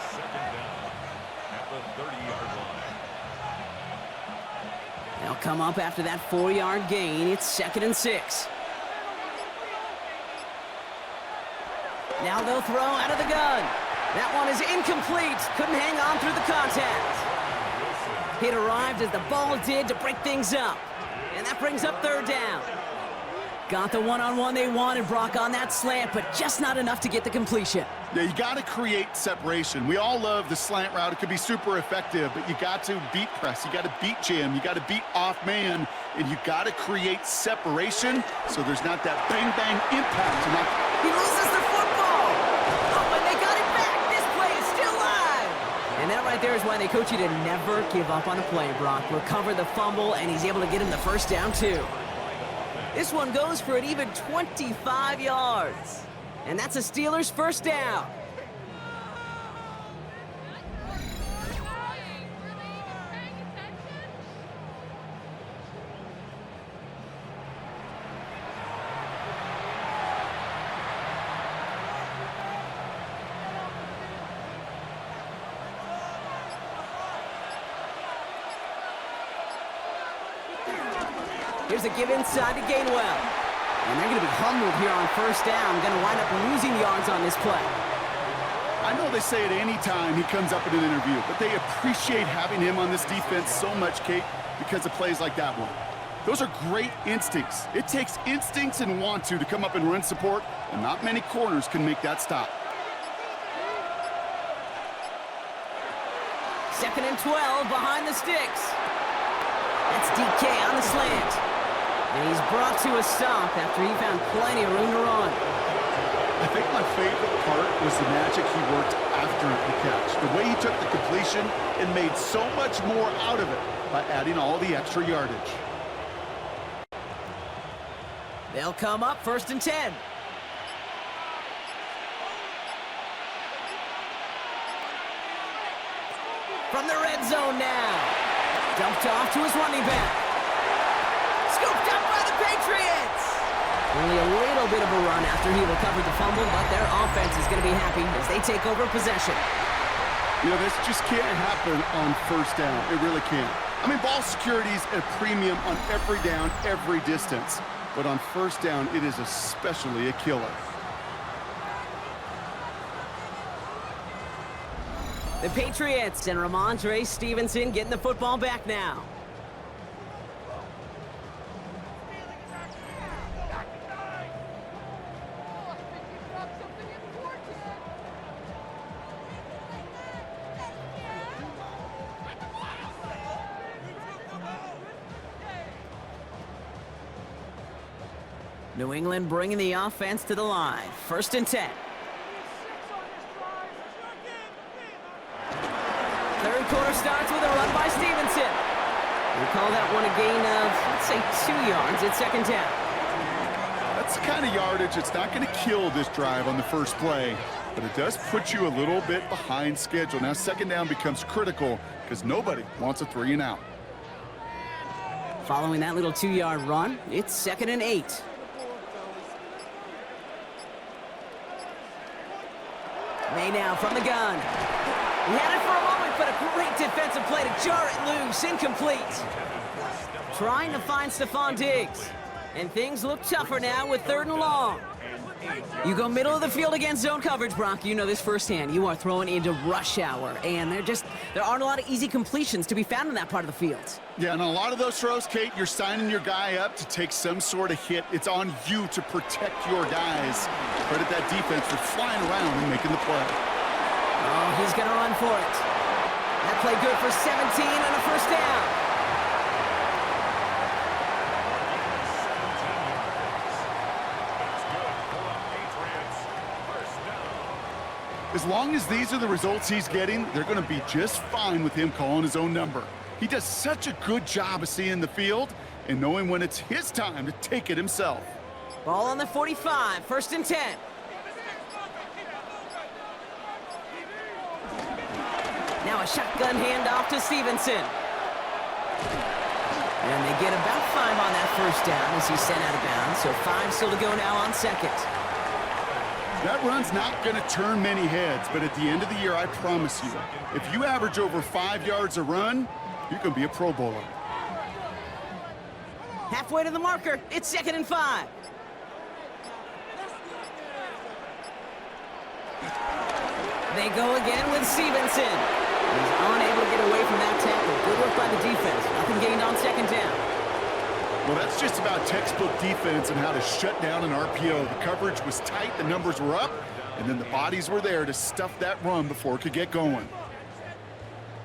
the 30-yard line. They'll come up after that 4-yard gain. It's 2nd and 6. Now they'll throw out of the gun. That one is incomplete. Couldn't hang on through the contact. It arrived as the ball did to break things up. And that brings up 3rd down. Got the one-on-one they wanted, Brock, on that slant, but just not enough to get the completion. Yeah, you got to create separation. We all love the slant route. It could be super effective, but you got to beat press. You got to beat jam. You got to beat off man, and you got to create separation so there's not that bang-bang impact. He loses the football. Oh, and they got it back. This play is still live. And that right there is why they coach you to never give up on a play, Brock. Recover the fumble, and he's able to get him the 1st down, too. This one goes for an even 25 yards. And that's a Steelers 1st down. Here's a give inside to Gainwell. And they're going to be humbled here on 1st down. Going to wind up losing yards on this play. I know they say it any time he comes up in an interview, but they appreciate having him on this defense so much, Kate, because of plays like that one. Those are great instincts. It takes instincts and want to come up and run support, and not many corners can make that stop. 2nd and 12 behind the sticks. That's DK on the slant. And he's brought to a stop after he found plenty of room to run. I think my favorite part was the magic he worked after the catch. The way he took the completion and made so much more out of it by adding all the extra yardage. They'll come up 1st and 10. From the red zone now. Dumped off to his running back. Scooped up by the Patriots. Only a little bit of a run after he recovered the fumble, but their offense is going to be happy as they take over possession. You know, this just can't happen on 1st down. It really can't. I mean, ball security is a premium on every down, every distance. But on 1st down, it is especially a killer. The Patriots and Ramondre Stevenson getting the football back now. New England bringing the offense to the line. 1st and 10. Third quarter starts with a run by Stevenson. We call that one a gain of, let's say, 2 yards at 2nd down. That's the kind of yardage that's not going to kill this drive on the first play, but it does put you a little bit behind schedule. Now 2nd down becomes critical because nobody wants a 3 and out. Following that little 2-yard run, it's 2nd and 8. May now from the gun. He had it for a moment, but a great defensive play to jar it loose. Incomplete. Trying to find Stephon Diggs. And things look tougher now with 3rd and long. You go middle of the field against zone coverage, Brock. You know this firsthand. You are throwing into rush hour, and there aren't a lot of easy completions to be found in that part of the field. Yeah, and a lot of those throws, Kate, you're signing your guy up to take some sort of hit. It's on you to protect your guys. Credit that defense for flying around and making the play. Oh, he's going to run for it. That play good for 17 and a first down. As long as these are the results he's getting, they're going to be just fine with him calling his own number. He does such a good job of seeing the field and knowing when it's his time to take it himself. Ball on the 45, 1st and 10. Now a shotgun handoff to Stevenson. And they get about 5 on that first down as he's sent out of bounds. So 5 still to go now on 2nd. That run's not going to turn many heads, but at the end of the year, I promise you, if you average over 5 yards a run, you're going to be a Pro Bowler. Halfway to the marker, it's 2nd and 5. They go again with Stevenson. He's unable to get away from that tackle. Good work by the defense. Nothing gained on 2nd down. Well, that's just about textbook defense and how to shut down an RPO. The coverage was tight, the numbers were up, and then the bodies were there to stuff that run before it could get going.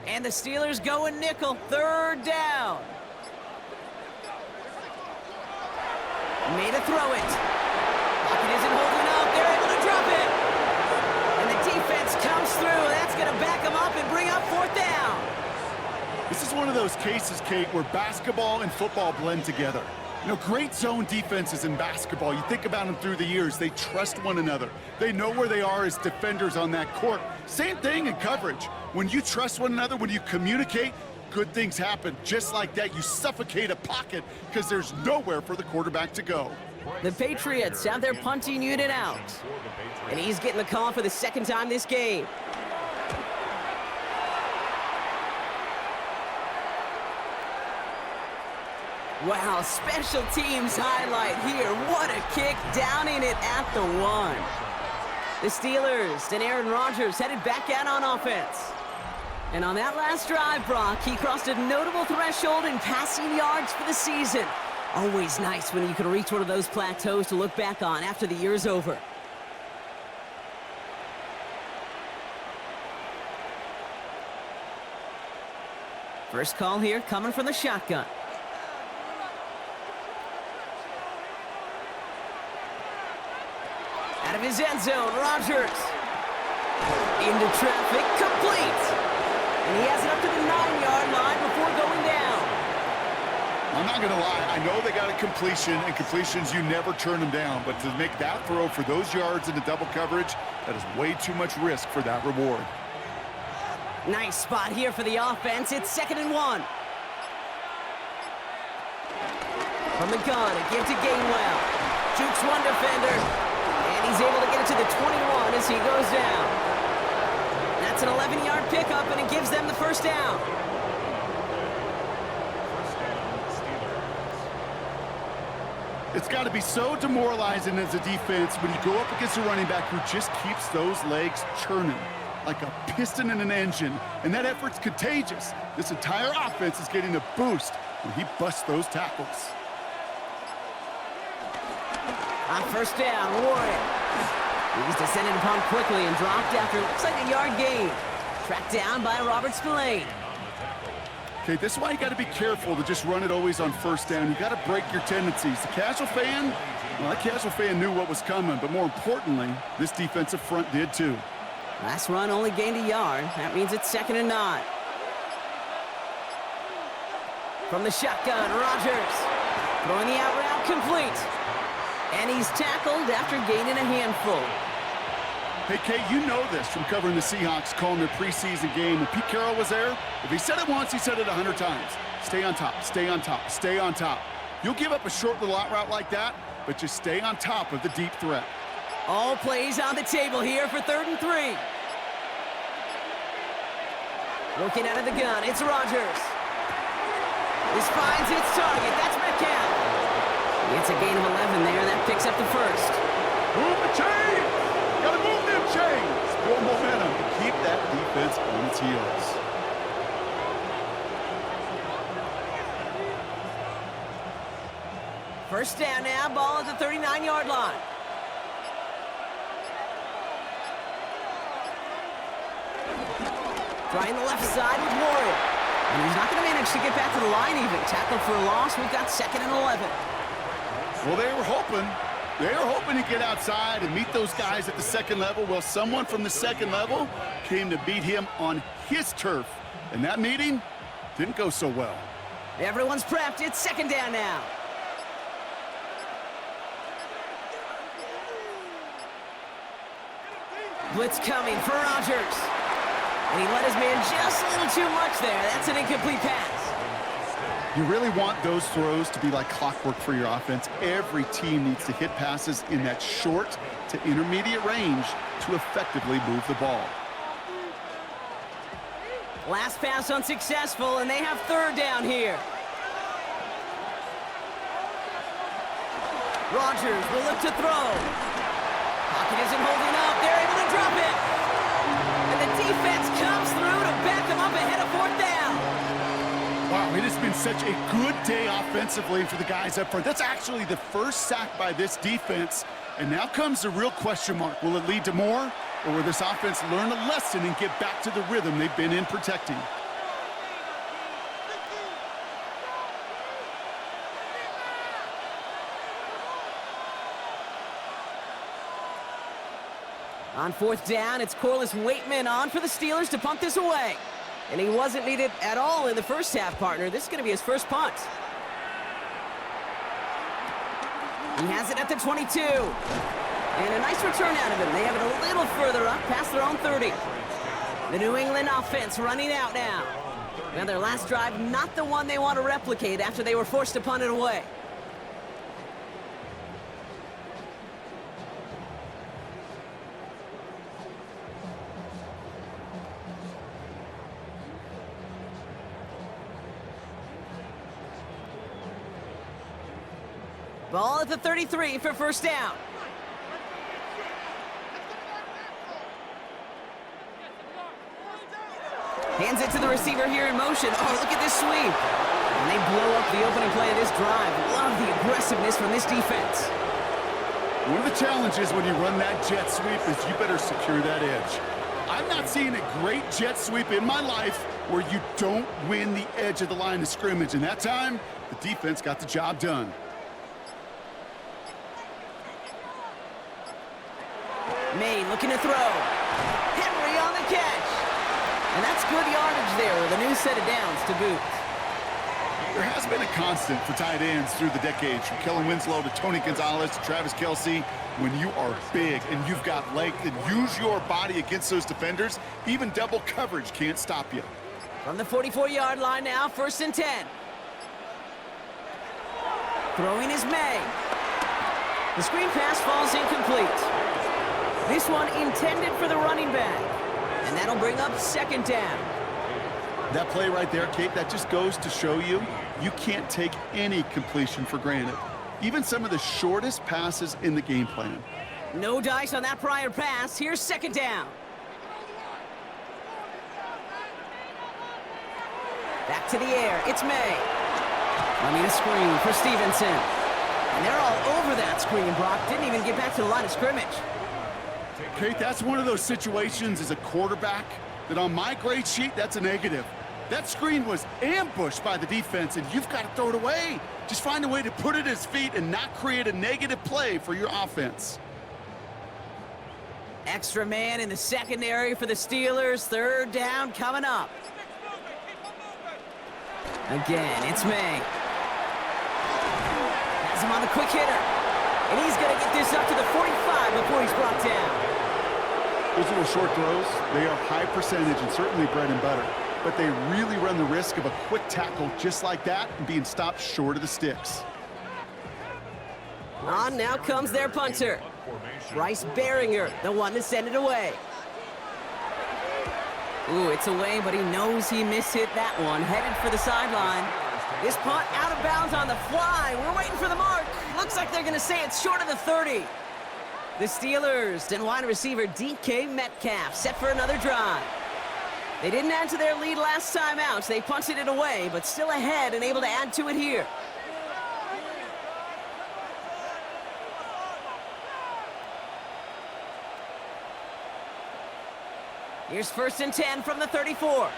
And the Steelers go in nickel, 3rd down. Made a throw it. Pocket isn't holding up. They're able to drop it. And the defense comes through. That's going to back them up and bring up 4th down. This is one of those cases, Kate, where basketball and football blend together. You know, great zone defenses in basketball, you think about them through the years, they trust one another. They know where they are as defenders on that court. Same thing in coverage. When you trust one another, when you communicate, good things happen. Just like that, you suffocate a pocket because there's nowhere for the quarterback to go. The Patriots have their punting unit out. And he's getting the call for the 2nd time this game. Wow, special teams highlight here. What a kick down in it at the 1. The Steelers and Aaron Rodgers headed back out on offense. And on that last drive, Brock, he crossed a notable threshold in passing yards for the season. Always nice when you can reach one of those plateaus to look back on after the year's over. First call here coming from the shotgun. Out of his end zone, Rodgers. Into traffic, complete. And he has it up to the 9-yard line before going down. I'm not going to lie, I know they got a completion, and completions, you never turn them down. But to make that throw for those yards into double coverage, that is way too much risk for that reward. Nice spot here for the offense. It's 2nd and 1. From the gun, a give to Gainwell. Jukes one defender. And he's able to get it to the 21 as he goes down. That's an 11-yard pickup, and it gives them the 1st down. It's got to be so demoralizing as a defense when you go up against a running back who just keeps those legs churning like a piston in an engine, and that effort's contagious. This entire offense is getting a boost when he busts those tackles. On 1st down, Warren. He's descended upon quickly and dropped after looks like a yard gain. Tracked down by Robert Spillane. Okay, this is why you got to be careful to just run it always on 1st down. You got to break your tendencies. The casual fan, well, that casual fan knew what was coming, but more importantly, this defensive front did too. Last run only gained a yard. That means it's 2nd and 9. From the shotgun, Rodgers. Throwing the out route complete. And he's tackled after gaining a handful. Hey, Kate, you know this from covering the Seahawks, calling their preseason game. When Pete Carroll was there, if he said it once, he said it 100 times. Stay on top, stay on top, stay on top. You'll give up a short little out route like that, but just stay on top of the deep threat. All plays on the table here for 3rd and 3. Working out of the gun, it's Rodgers. This finds its target. That's Metcalf. It's a gain of 11 there. That picks up the 1st. Move the chains! Gotta move them chains! Build momentum to keep that defense on its heels. First down now, ball at the 39-yard line. Trying the left side with Warrior. And he's not going to manage to get back to the line even. Tackle for a loss. We've got 2nd and 11. Well, they were hoping to get outside and meet those guys at the second level. Well, someone from the second level came to beat him on his turf. And that meeting didn't go so well. Everyone's prepped. It's 2nd down now. Blitz coming for Rodgers. And he let his man just a little too much there. That's an incomplete pass. You really want those throws to be like clockwork for your offense. Every team needs to hit passes in that short to intermediate range to effectively move the ball. Last pass unsuccessful, and they have 3rd down here. Rodgers will look to throw. Pocket isn't holding up. They're able to drop it. And the defense comes through to back them up ahead of 4th down. Wow, it has been such a good day offensively for the guys up front. That's actually the first sack by this defense. And now comes the real question mark. Will it lead to more? Or will this offense learn a lesson and get back to the rhythm they've been in protecting? On 4th down, it's Corliss Waitman on for the Steelers to punt this away. And he wasn't needed at all in the first half, partner. This is going to be his first punt. He has it at the 22. And a nice return out of him. They have it a little further up, past their own 30. The New England offense running out now. Now their last drive, not the one they want to replicate after they were forced to punt it away. Ball at the 33 for first down. Hands it to the receiver here in motion. Oh, look at this sweep. And they blow up the opening play of this drive. Love the aggressiveness from this defense. One of the challenges when you run that jet sweep is you better secure that edge. I've not seen a great jet sweep in my life where you don't win the edge of the line of scrimmage. And that time, the defense got the job done. May looking to throw. Henry on the catch. And that's good yardage there with a new set of downs to boot. There has been a constant for tight ends through the decades, from Kellen Winslow to Tony Gonzalez to Travis Kelce. When you are big and you've got length and use your body against those defenders, even double coverage can't stop you. From the 44-yard line now, 1st and 10. Throwing is May. The screen pass falls incomplete. This one intended for the running back. And that'll bring up 2nd down. That play right there, Kate, that just goes to show you, you can't take any completion for granted. Even some of the shortest passes in the game plan. No dice on that prior pass. Here's 2nd down. Back to the air. It's May. Running a screen for Stevenson. And they're all over that screen, Brock. Didn't even get back to the line of scrimmage. Kate, that's one of those situations as a quarterback that on my grade sheet, that's a negative. That screen was ambushed by the defense, and you've got to throw it away. Just find a way to put it at his feet and not create a negative play for your offense. Extra man in the secondary for the Steelers. 3rd down coming up. Again, it's May. Has him on the quick hitter. And he's going to get this up to the 45 before he's brought down. Those little short throws, they are high percentage and certainly bread and butter. But they really run the risk of a quick tackle just like that and being stopped short of the sticks. On now comes their punter. Bryce Beringer, the one to send it away. Ooh, it's away, but he knows he mishit that one. Headed for the sideline. This punt out of bounds on the fly. We're waiting for the mark. Looks like they're going to say it's short of the 30. The Steelers and wide receiver DK Metcalf set for another drive. They didn't add to their lead last time out, so they punted it away, but still ahead and able to add to it here. Here's 1st and 10 from the 34.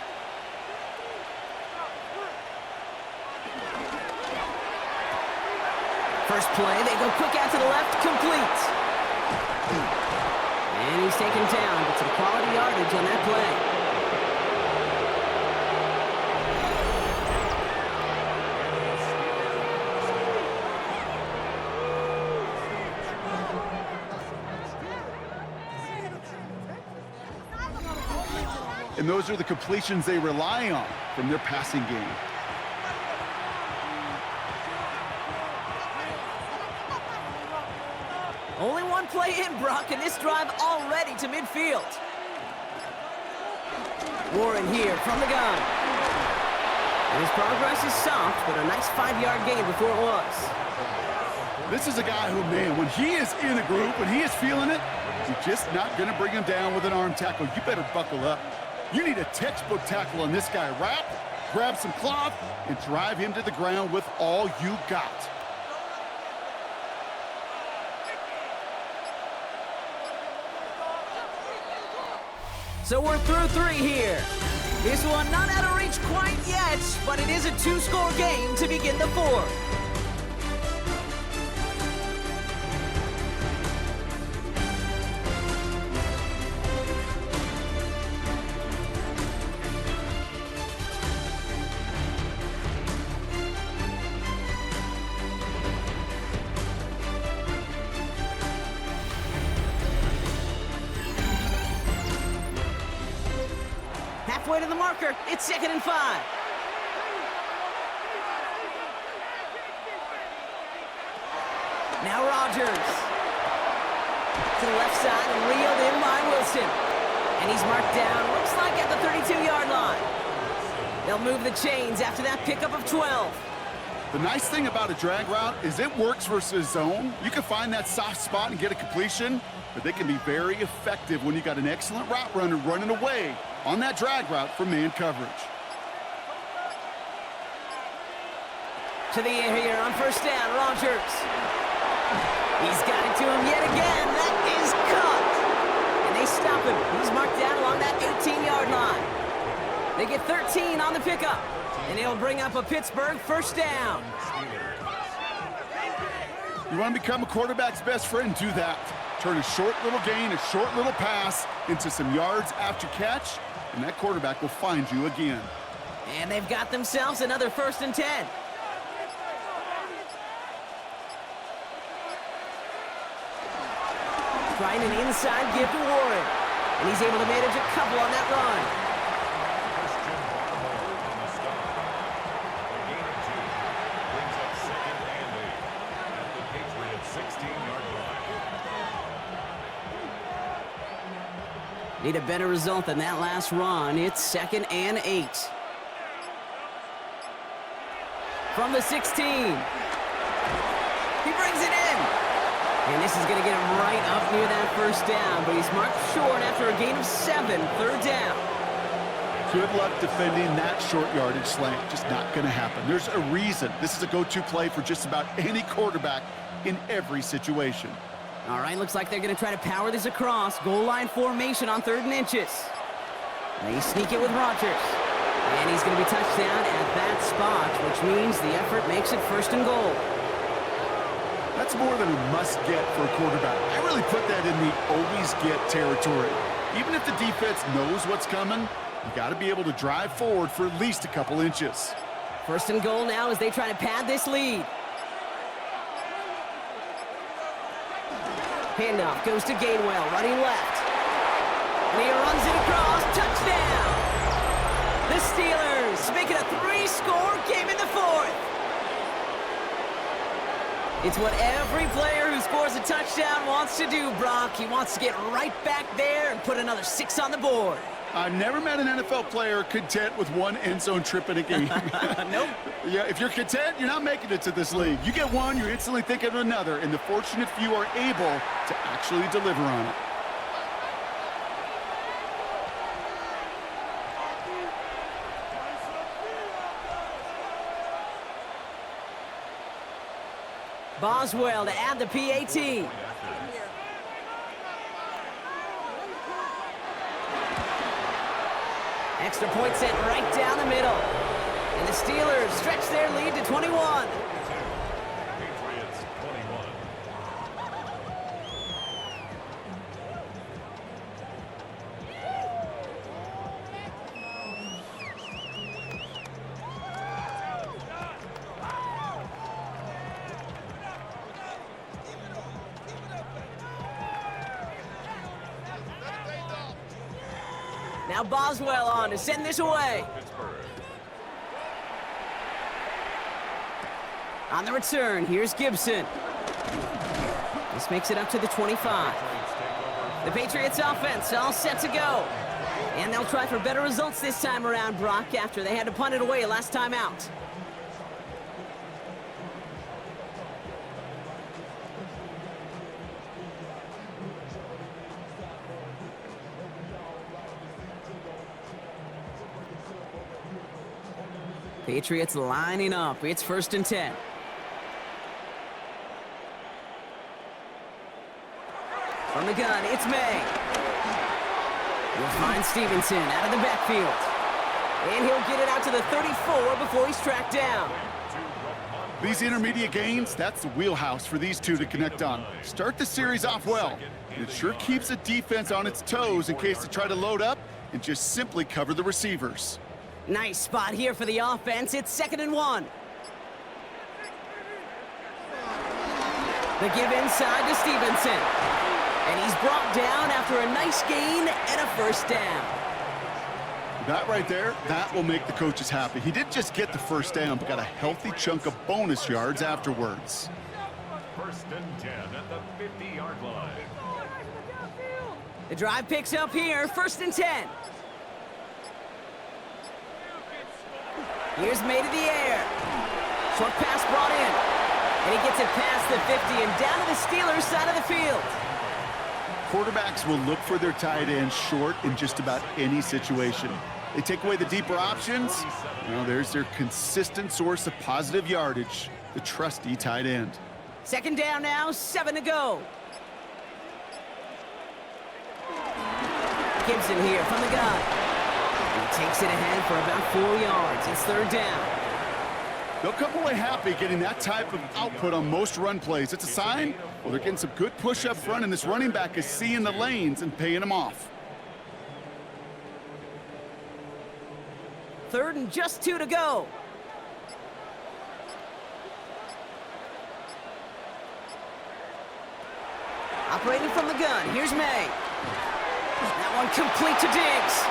First play, they go quick out to the left, complete. And he's taken down, but some quality yardage on that play. And those are the completions they rely on from their passing game. Only one play in, Brock, and this drive already to midfield. Warren here from the gun. And his progress is soft, but a nice 5-yard gain before it was. This is a guy who, man, when he is in a group, when he is feeling it, you're just not going to bring him down with an arm tackle. You better buckle up. You need a textbook tackle on this guy. Wrap, grab some cloth, and drive him to the ground with all you got. So we're through 3 here. This one not out of reach quite yet, but it is a 2-score game to begin the 4th. Halfway to the marker, it's 2nd and 5. Now Rodgers. To the left side and reeled in by Wilson. And he's marked down, looks like at the 32-yard line. They'll move the chains after that pickup of 12. The nice thing about a drag route is it works versus zone. You can find that soft spot and get a completion, but they can be very effective when you got an excellent route runner running away on that drag route for man coverage. To the air here on 1st down, Rodgers. He's got it to him yet again. That is cut. And they stop him. He's marked down along that 18-yard line. They get 13 on the pickup. And it'll bring up a Pittsburgh 1st down. You want to become a quarterback's best friend? Do that. Turn a short little gain, a short little pass into some yards after catch, and that quarterback will find you again. And they've got themselves another 1st and 10. Trying an inside give to Warren. And he's able to manage a couple on that run. Need a better result than that last run. It's 2nd and 8. From the 16. He brings it in. And this is going to get him right up near that 1st down, but he's marked short after a gain of 7, 3rd down. Good luck defending that short yardage slant. Just not going to happen. There's a reason. This is a go-to play for just about any quarterback in every situation. All right, looks like they're going to try to power this across. Goal line formation on 3rd and inches. They sneak it with Rodgers. And he's going to be touched down at that spot, which means the effort makes it 1st and goal. That's more than a must-get for a quarterback. I really put that in the always-get territory. Even if the defense knows what's coming, you got to be able to drive forward for at least a couple inches. 1st and goal now as they try to pad this lead. Handoff goes to Gainwell, running left. And he runs it across, touchdown! The Steelers make it a 3-score game in the 4th. It's what every player who scores a touchdown wants to do, Brock. He wants to get right back there and put another 6 on the board. I've never met an NFL player content with one end zone trip in a game. Nope. Yeah, if you're content, you're not making it to this league. You get one, you're instantly thinking of another, and the fortunate few are able to actually deliver on it. Boswell to add the PAT. Extra point sent right down the middle. And the Steelers stretch their lead to 21. Patriots 21. Now Boswell on to send this away. Pittsburgh. On the return, here's Gibson. This makes it up to the 25. The Patriots offense all set to go. And they'll try for better results this time around, Brock, after they had to punt it away last time out. Patriots lining up. It's 1st and 10. From the gun, it's May. He'll find Stevenson out of the backfield. And he'll get it out to the 34 before he's tracked down. These intermediate gains, that's the wheelhouse for these two to connect on. Start the series off well. It sure keeps the defense on its toes in case they try to load up and just simply cover the receivers. Nice spot here for the offense. It's 2nd and 1. The give inside to Stevenson. And he's brought down after a nice gain and a 1st down. That right there, that will make the coaches happy. He didn't just get the 1st down, but got a healthy chunk of bonus yards afterwards. 1st and 10 at the 50-yard line. The drive picks up here. 1st and 10. Here's May to the air. Short pass brought in. And he gets it past the 50 and down to the Steelers' side of the field. Quarterbacks will look for their tight end short in just about any situation. They take away the deeper options. Well, there's their consistent source of positive yardage, the trusty tight end. 2nd down now, 7 to go. Gibson here from the gun. He takes it ahead for about 4 yards. It's 3rd down. They'll come away happy getting that type of output on most run plays. It's a sign, well, they're getting some good push up front, and this running back is seeing the lanes and paying them off. 3rd and just 2 to go. Operating from the gun, here's May. That one complete to Diggs.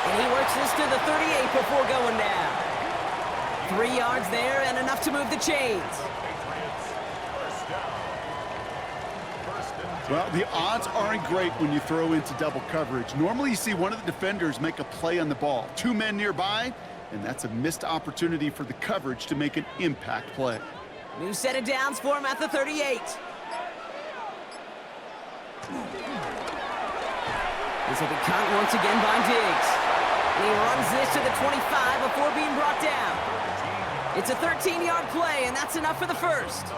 And he works this to the 38 before going down. 3 yards there and enough to move the chains. Well, the odds aren't great when you throw into double coverage. Normally you see one of the defenders make a play on the ball. 2 men nearby, and that's a missed opportunity for the coverage to make an impact play. New set of downs for him at the 38. This will be caught once again by Diggs. And he runs this to the 25 before being brought down. It's a 13-yard play, and that's enough for the 1st.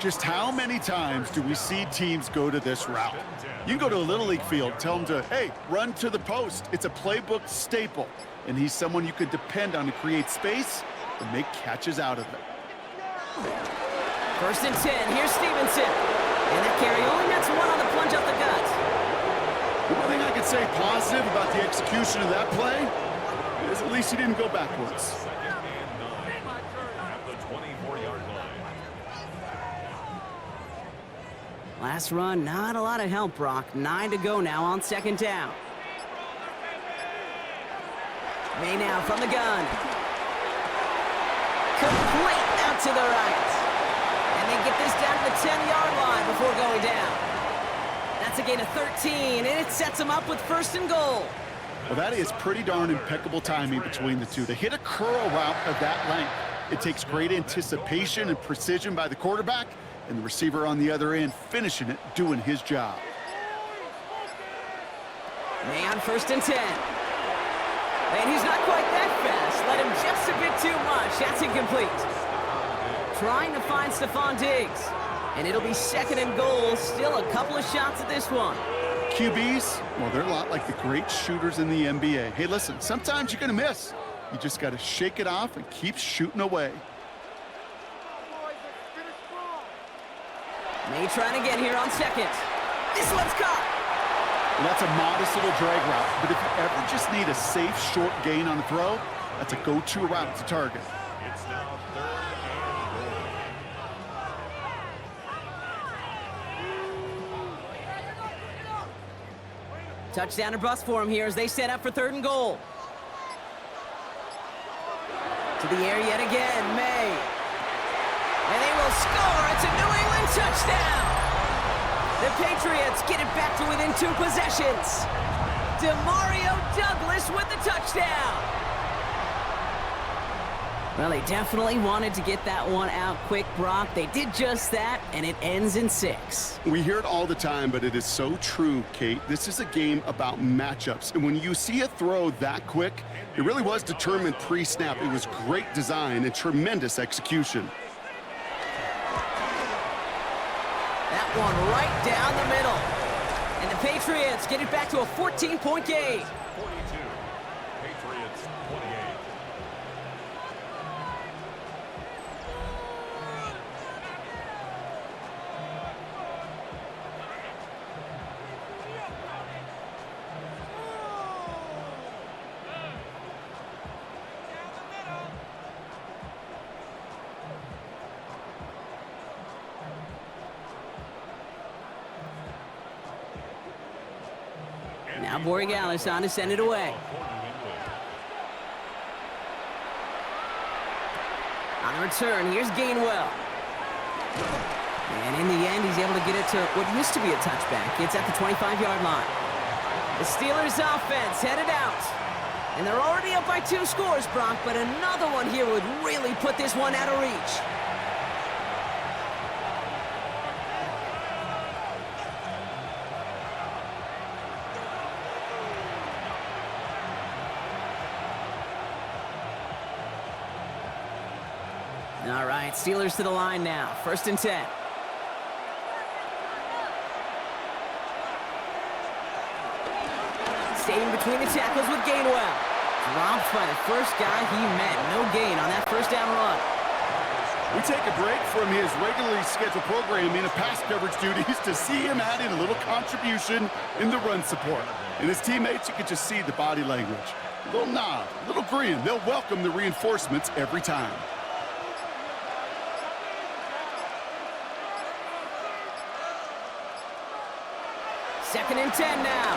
Just how many times do we see teams go to this route? You can go to a Little League field, tell them to, hey, run to the post. It's a playbook staple, and he's someone you could depend on to create space and make catches out of it. 1st and 10, here's Stevenson. And that carry only nets 1 on the plunge up the gut. The one thing I could say positive about the execution of that play is at least he didn't go backwards. Last run, not a lot of help, Brock. 9 to go now on 2nd down. May now from the gun. Complete out to the right. And they get this down to the 10-yard line before going down. That's a gain of 13, and it sets them up with 1st and goal. Well, that is pretty darn impeccable timing between the two. To hit a curl route of that length, it takes great anticipation and precision by the quarterback, and the receiver on the other end finishing it, doing his job. May on 1st and 10. And he's not quite that fast. Let him just a bit too much. That's incomplete. Trying to find Stephon Diggs. And it'll be 2nd and goal. Still a couple of shots at this one. QBs, well, they're a lot like the great shooters in the NBA. Hey, listen, sometimes you're going to miss. You just got to shake it off and keep shooting away. May trying again here on 2nd. This one's caught. Well, that's a modest little drag route, but if you ever just need a safe, short gain on the throw, that's a go-to route to target. It's now 3rd and goal. Touchdown or bust for him here as they set up for 3rd and goal. To the air yet again, May. And they will score. It's a New England touchdown. The Patriots get it back to within 2 possessions. DeMario Douglas with the touchdown. Well, they definitely wanted to get that one out quick, Brock. They did just that, and it ends in 6. We hear it all the time, but it is so true, Kate. This is a game about matchups. And when you see a throw that quick, it really was determined pre-snap. It was great design and tremendous execution. That one right down the middle. And the Patriots get it back to a 14-point game. 42. Patriots 28. Now Borregales on to send it away. On the return, here's Gainwell. And in the end, he's able to get it to what used to be a touchback. It's at the 25-yard line. The Steelers' offense headed out. And they're already up by 2 scores, Brock, but another one here would really put this one out of reach. All right, Steelers to the line now. 1st and 10. Staying between the tackles with Gainwell. Dropped by the first guy he met. No gain on that 1st down run. We take a break from his regularly scheduled programming of pass coverage duties to see him add in a little contribution in the run support. And his teammates, you can just see the body language. A little nod, a little grin. They'll welcome the reinforcements every time. Second and 10 now.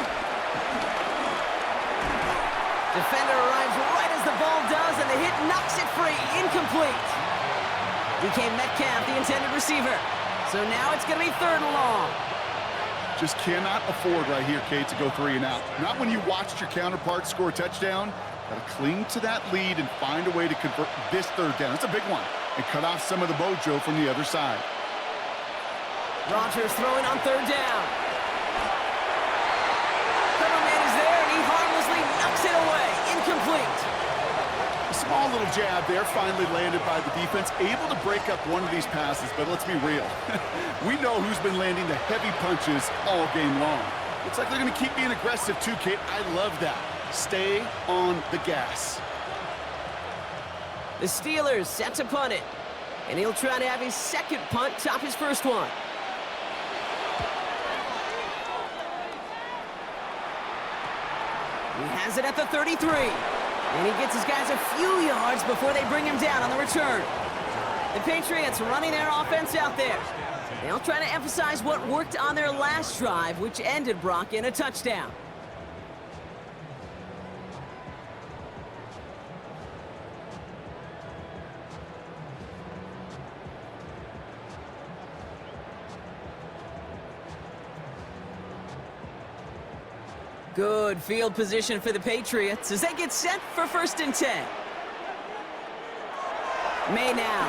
Defender arrives right as the ball does, and the hit knocks it free. Incomplete. DK Metcalf, the intended receiver. So now it's going to be 3rd and long. Just cannot afford right here, Kate, to go 3 and out. Not when you watched your counterpart score a touchdown. Got to cling to that lead and find a way to convert this 3rd down. It's a big one. And cut off some of the mojo from the other side. Rodgers throwing on 3rd down. Coverman is there, and he harmlessly knocks it away. Incomplete. A small little jab there, finally landed by the defense. Able to break up one of these passes, but let's be real. We know who's been landing the heavy punches all game long. Looks like they're going to keep being aggressive too, Kate. I love that. Stay on the gas. The Steelers set to punt it. And he'll try to have his 2nd punt top his 1st one. He has it at the 33. And he gets his guys a few yards before they bring him down on the return. The Patriots running their offense out there. They'll try to emphasize what worked on their last drive, which ended, Brock, in a touchdown. Good field position for the Patriots as they get set for 1st and 10. May now.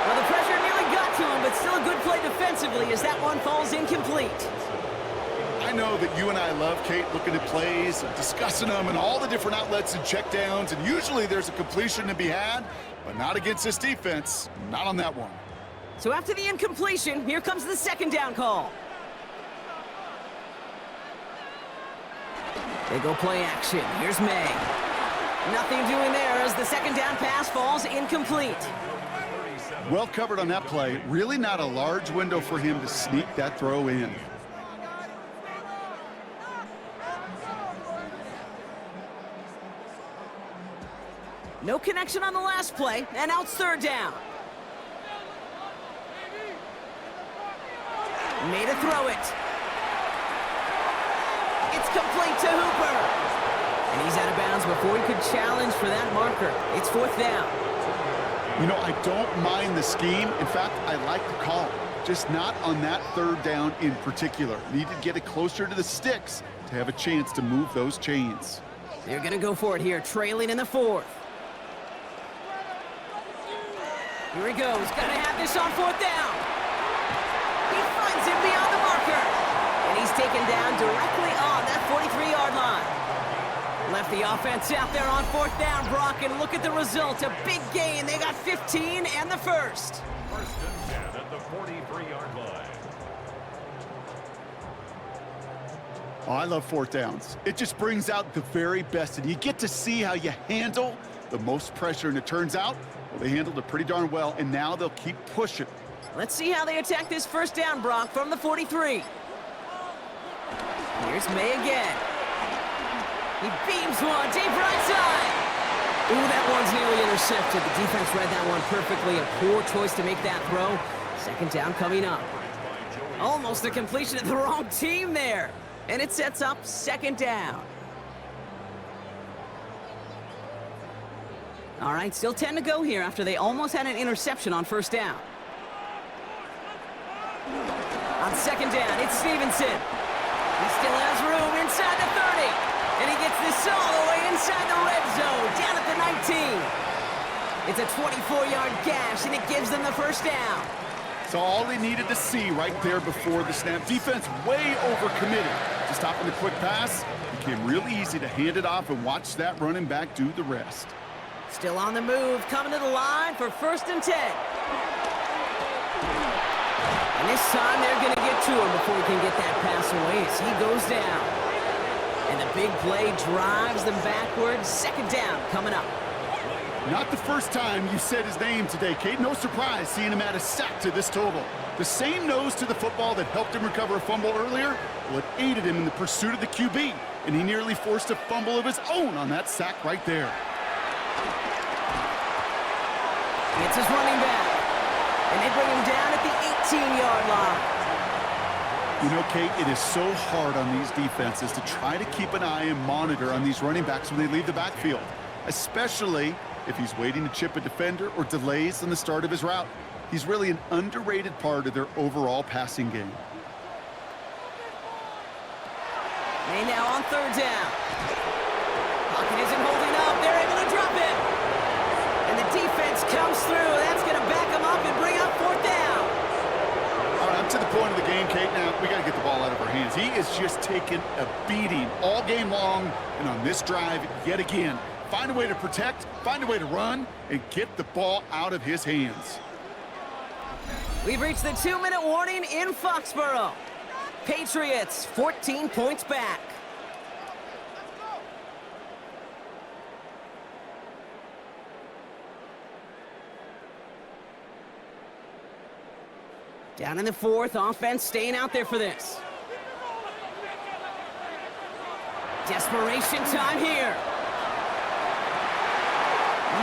Well, the pressure nearly got to him, but still a good play defensively as that one falls incomplete. I know that you and I love, Kate, looking at plays, and discussing them, and all the different outlets and checkdowns, and usually there's a completion to be had, but not against this defense, not on that one. So after the incompletion, here comes the 2nd down call. They go play action. Here's May. Nothing doing there as the 2nd down pass falls incomplete. Well covered on that play. Really not a large window for him to sneak that throw in. No connection on the last play, and now it's 3rd down. Made a throw it. It's complete to Hooper. And he's out of bounds before he could challenge for that marker. It's 4th down. You know, I don't mind the scheme. In fact, I like the call. Just not on that 3rd down in particular. Need to get it closer to the sticks to have a chance to move those chains. They're going to go for it here, trailing in the 4th. Here he goes. Going to have this on 4th down. He finds him beyond the marker. And he's taken down directly on that 43-yard line. Left the offense out there on 4th down, Brock, and look at the result. A big gain. They got 15 and the 1st. 1st and 10 at the 43-yard line. Oh, I love 4th downs. It just brings out the very best, and you get to see how you handle the most pressure, and it turns out, well, they handled it pretty darn well, and now they'll keep pushing. Let's see how they attack this 1st down, Brock, from the 43. Here's May again. He beams one deep right side. Ooh, that one's nearly intercepted. The defense read that one perfectly. A poor choice to make that throw. 2nd down coming up. Almost a completion of the wrong team there. And it sets up 2nd down. All right, still 10 to go here after they almost had an interception on 1st down. On 2nd down, it's Stevenson. He still has room inside the 30. And he gets this all the way inside the red zone, down at the 19. It's a 24-yard gash, and it gives them the 1st down. So all they needed to see right there before the snap. Defense way overcommitted. Just stopping the quick pass, became really easy to hand it off and watch that running back do the rest. Still on the move, coming to the line for 1st and 10. And this time they're going to get to him before he can get that pass away as he goes down. And the big play drives them backwards. 2nd down coming up. Not the first time you said his name today, Kate. No surprise seeing him add a sack to this total. The same nose to the football that helped him recover a fumble earlier, well, it aided him in the pursuit of the QB, and he nearly forced a fumble of his own on that sack right there. It's his running back, and they bring him down at the 18-yard line. You know, Kate, it is so hard on these defenses to try to keep an eye and monitor on these running backs when they leave the backfield, especially if he's waiting to chip a defender or delays in the start of his route. He's really an underrated part of their overall passing game. May now on 3rd down. Pocket isn't holding up. They're able to drop it. And the defense comes through. That's going to back them up and bring up 4th down. All right, I'm to the point of the game, Kate. Now, we got to get the ball out of our hands. He is just taking a beating all game long, and on this drive, yet again, find a way to protect, find a way to run, and get the ball out of his hands. We've reached the 2-minute warning in Foxborough. Patriots 14 points back. Down in the 4th, offense staying out there for this. Desperation time here.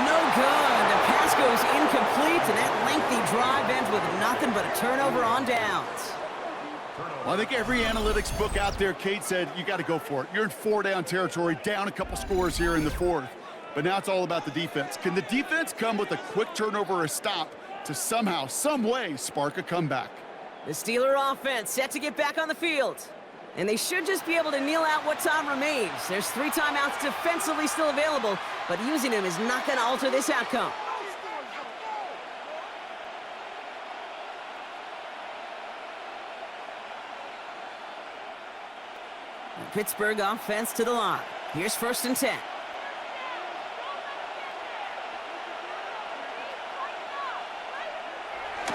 No good. The pass goes incomplete, and that lengthy drive ends with nothing but a turnover on downs. Well, I think every analytics book out there, Kate, said you got to go for it. You're in 4-down territory, down a couple scores here in the 4th. But now it's all about the defense. Can the defense come with a quick turnover or a stop to somehow, some way, spark a comeback? The Steeler offense set to get back on the field. And they should just be able to kneel out what time remains. There's 3 timeouts defensively still available, but using them is not going to alter this outcome. The Pittsburgh offense to the line. Here's 1st and 10.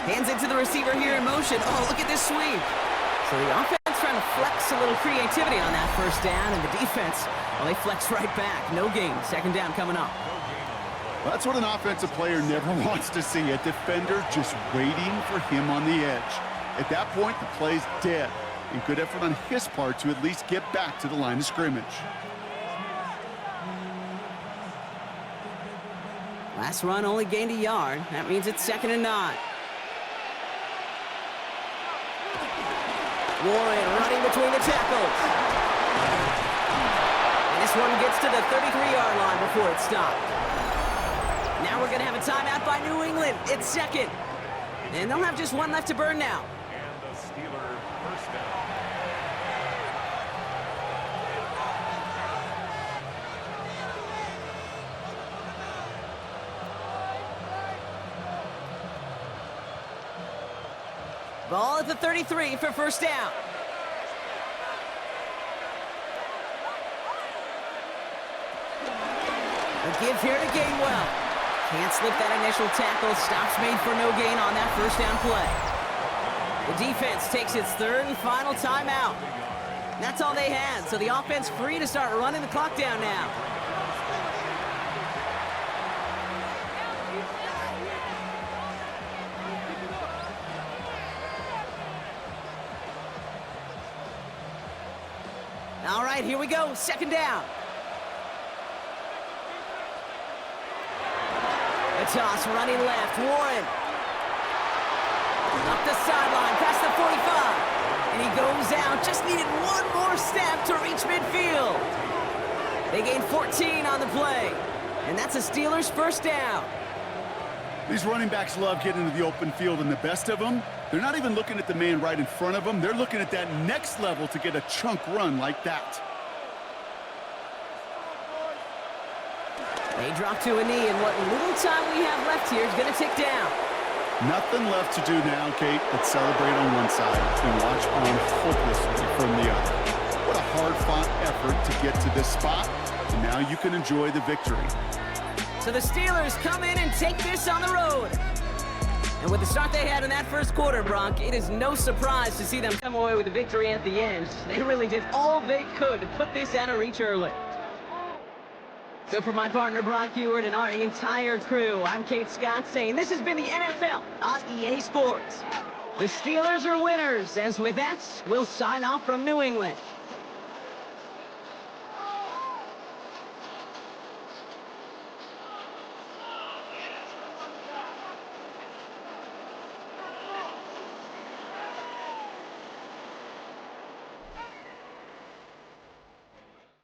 Hands it to the receiver here in motion. Oh, look at this sweep. So the offense trying to flex a little creativity on that 1st down, and the defense, well, they flex right back. No gain. 2nd down coming up. Well, that's what an offensive player never wants to see, a defender just waiting for him on the edge. At that point, the play's dead, and good effort on his part to at least get back to the line of scrimmage. Last run only gained a yard. That means it's 2nd and 9. Warren running between the tackles. And this one gets to the 33-yard line before it's stopped. Now we're going to have a timeout by New England. It's 2nd. And they'll have just 1 left to burn now. And the Steeler 1st down. Ball at the 33 for 1st down. A give here to Gainwell. Can't slip that initial tackle. Stops made for no gain on that 1st down play. The defense takes its 3rd and final timeout. That's all they had, so the offense free to start running the clock down now. All right, here we go. 2nd down. The toss running left. Warren. Up the sideline, past the 45. And he goes out. Just needed 1 more step to reach midfield. They gain 14 on the play. And that's a Steelers 1st down. These running backs love getting into the open field, and the best of them, they're not even looking at the man right in front of them. They're looking at that next level to get a chunk run like that. They drop to a knee, and what little time we have left here is going to tick down. Nothing left to do now, Kate, but celebrate on one side and watch on hopelessly from the other. What a hard-fought effort to get to this spot, and now you can enjoy the victory. So the Steelers come in and take this on the road. And with the start they had in that 1st quarter, Bronk, it is no surprise to see them come away with a victory at the end. They really did all they could to put this out of reach early. So for my partner, Bronk Ewart, and our entire crew, I'm Kate Scott saying this has been the NFL on EA Sports. The Steelers are winners, as with that, we'll sign off from New England.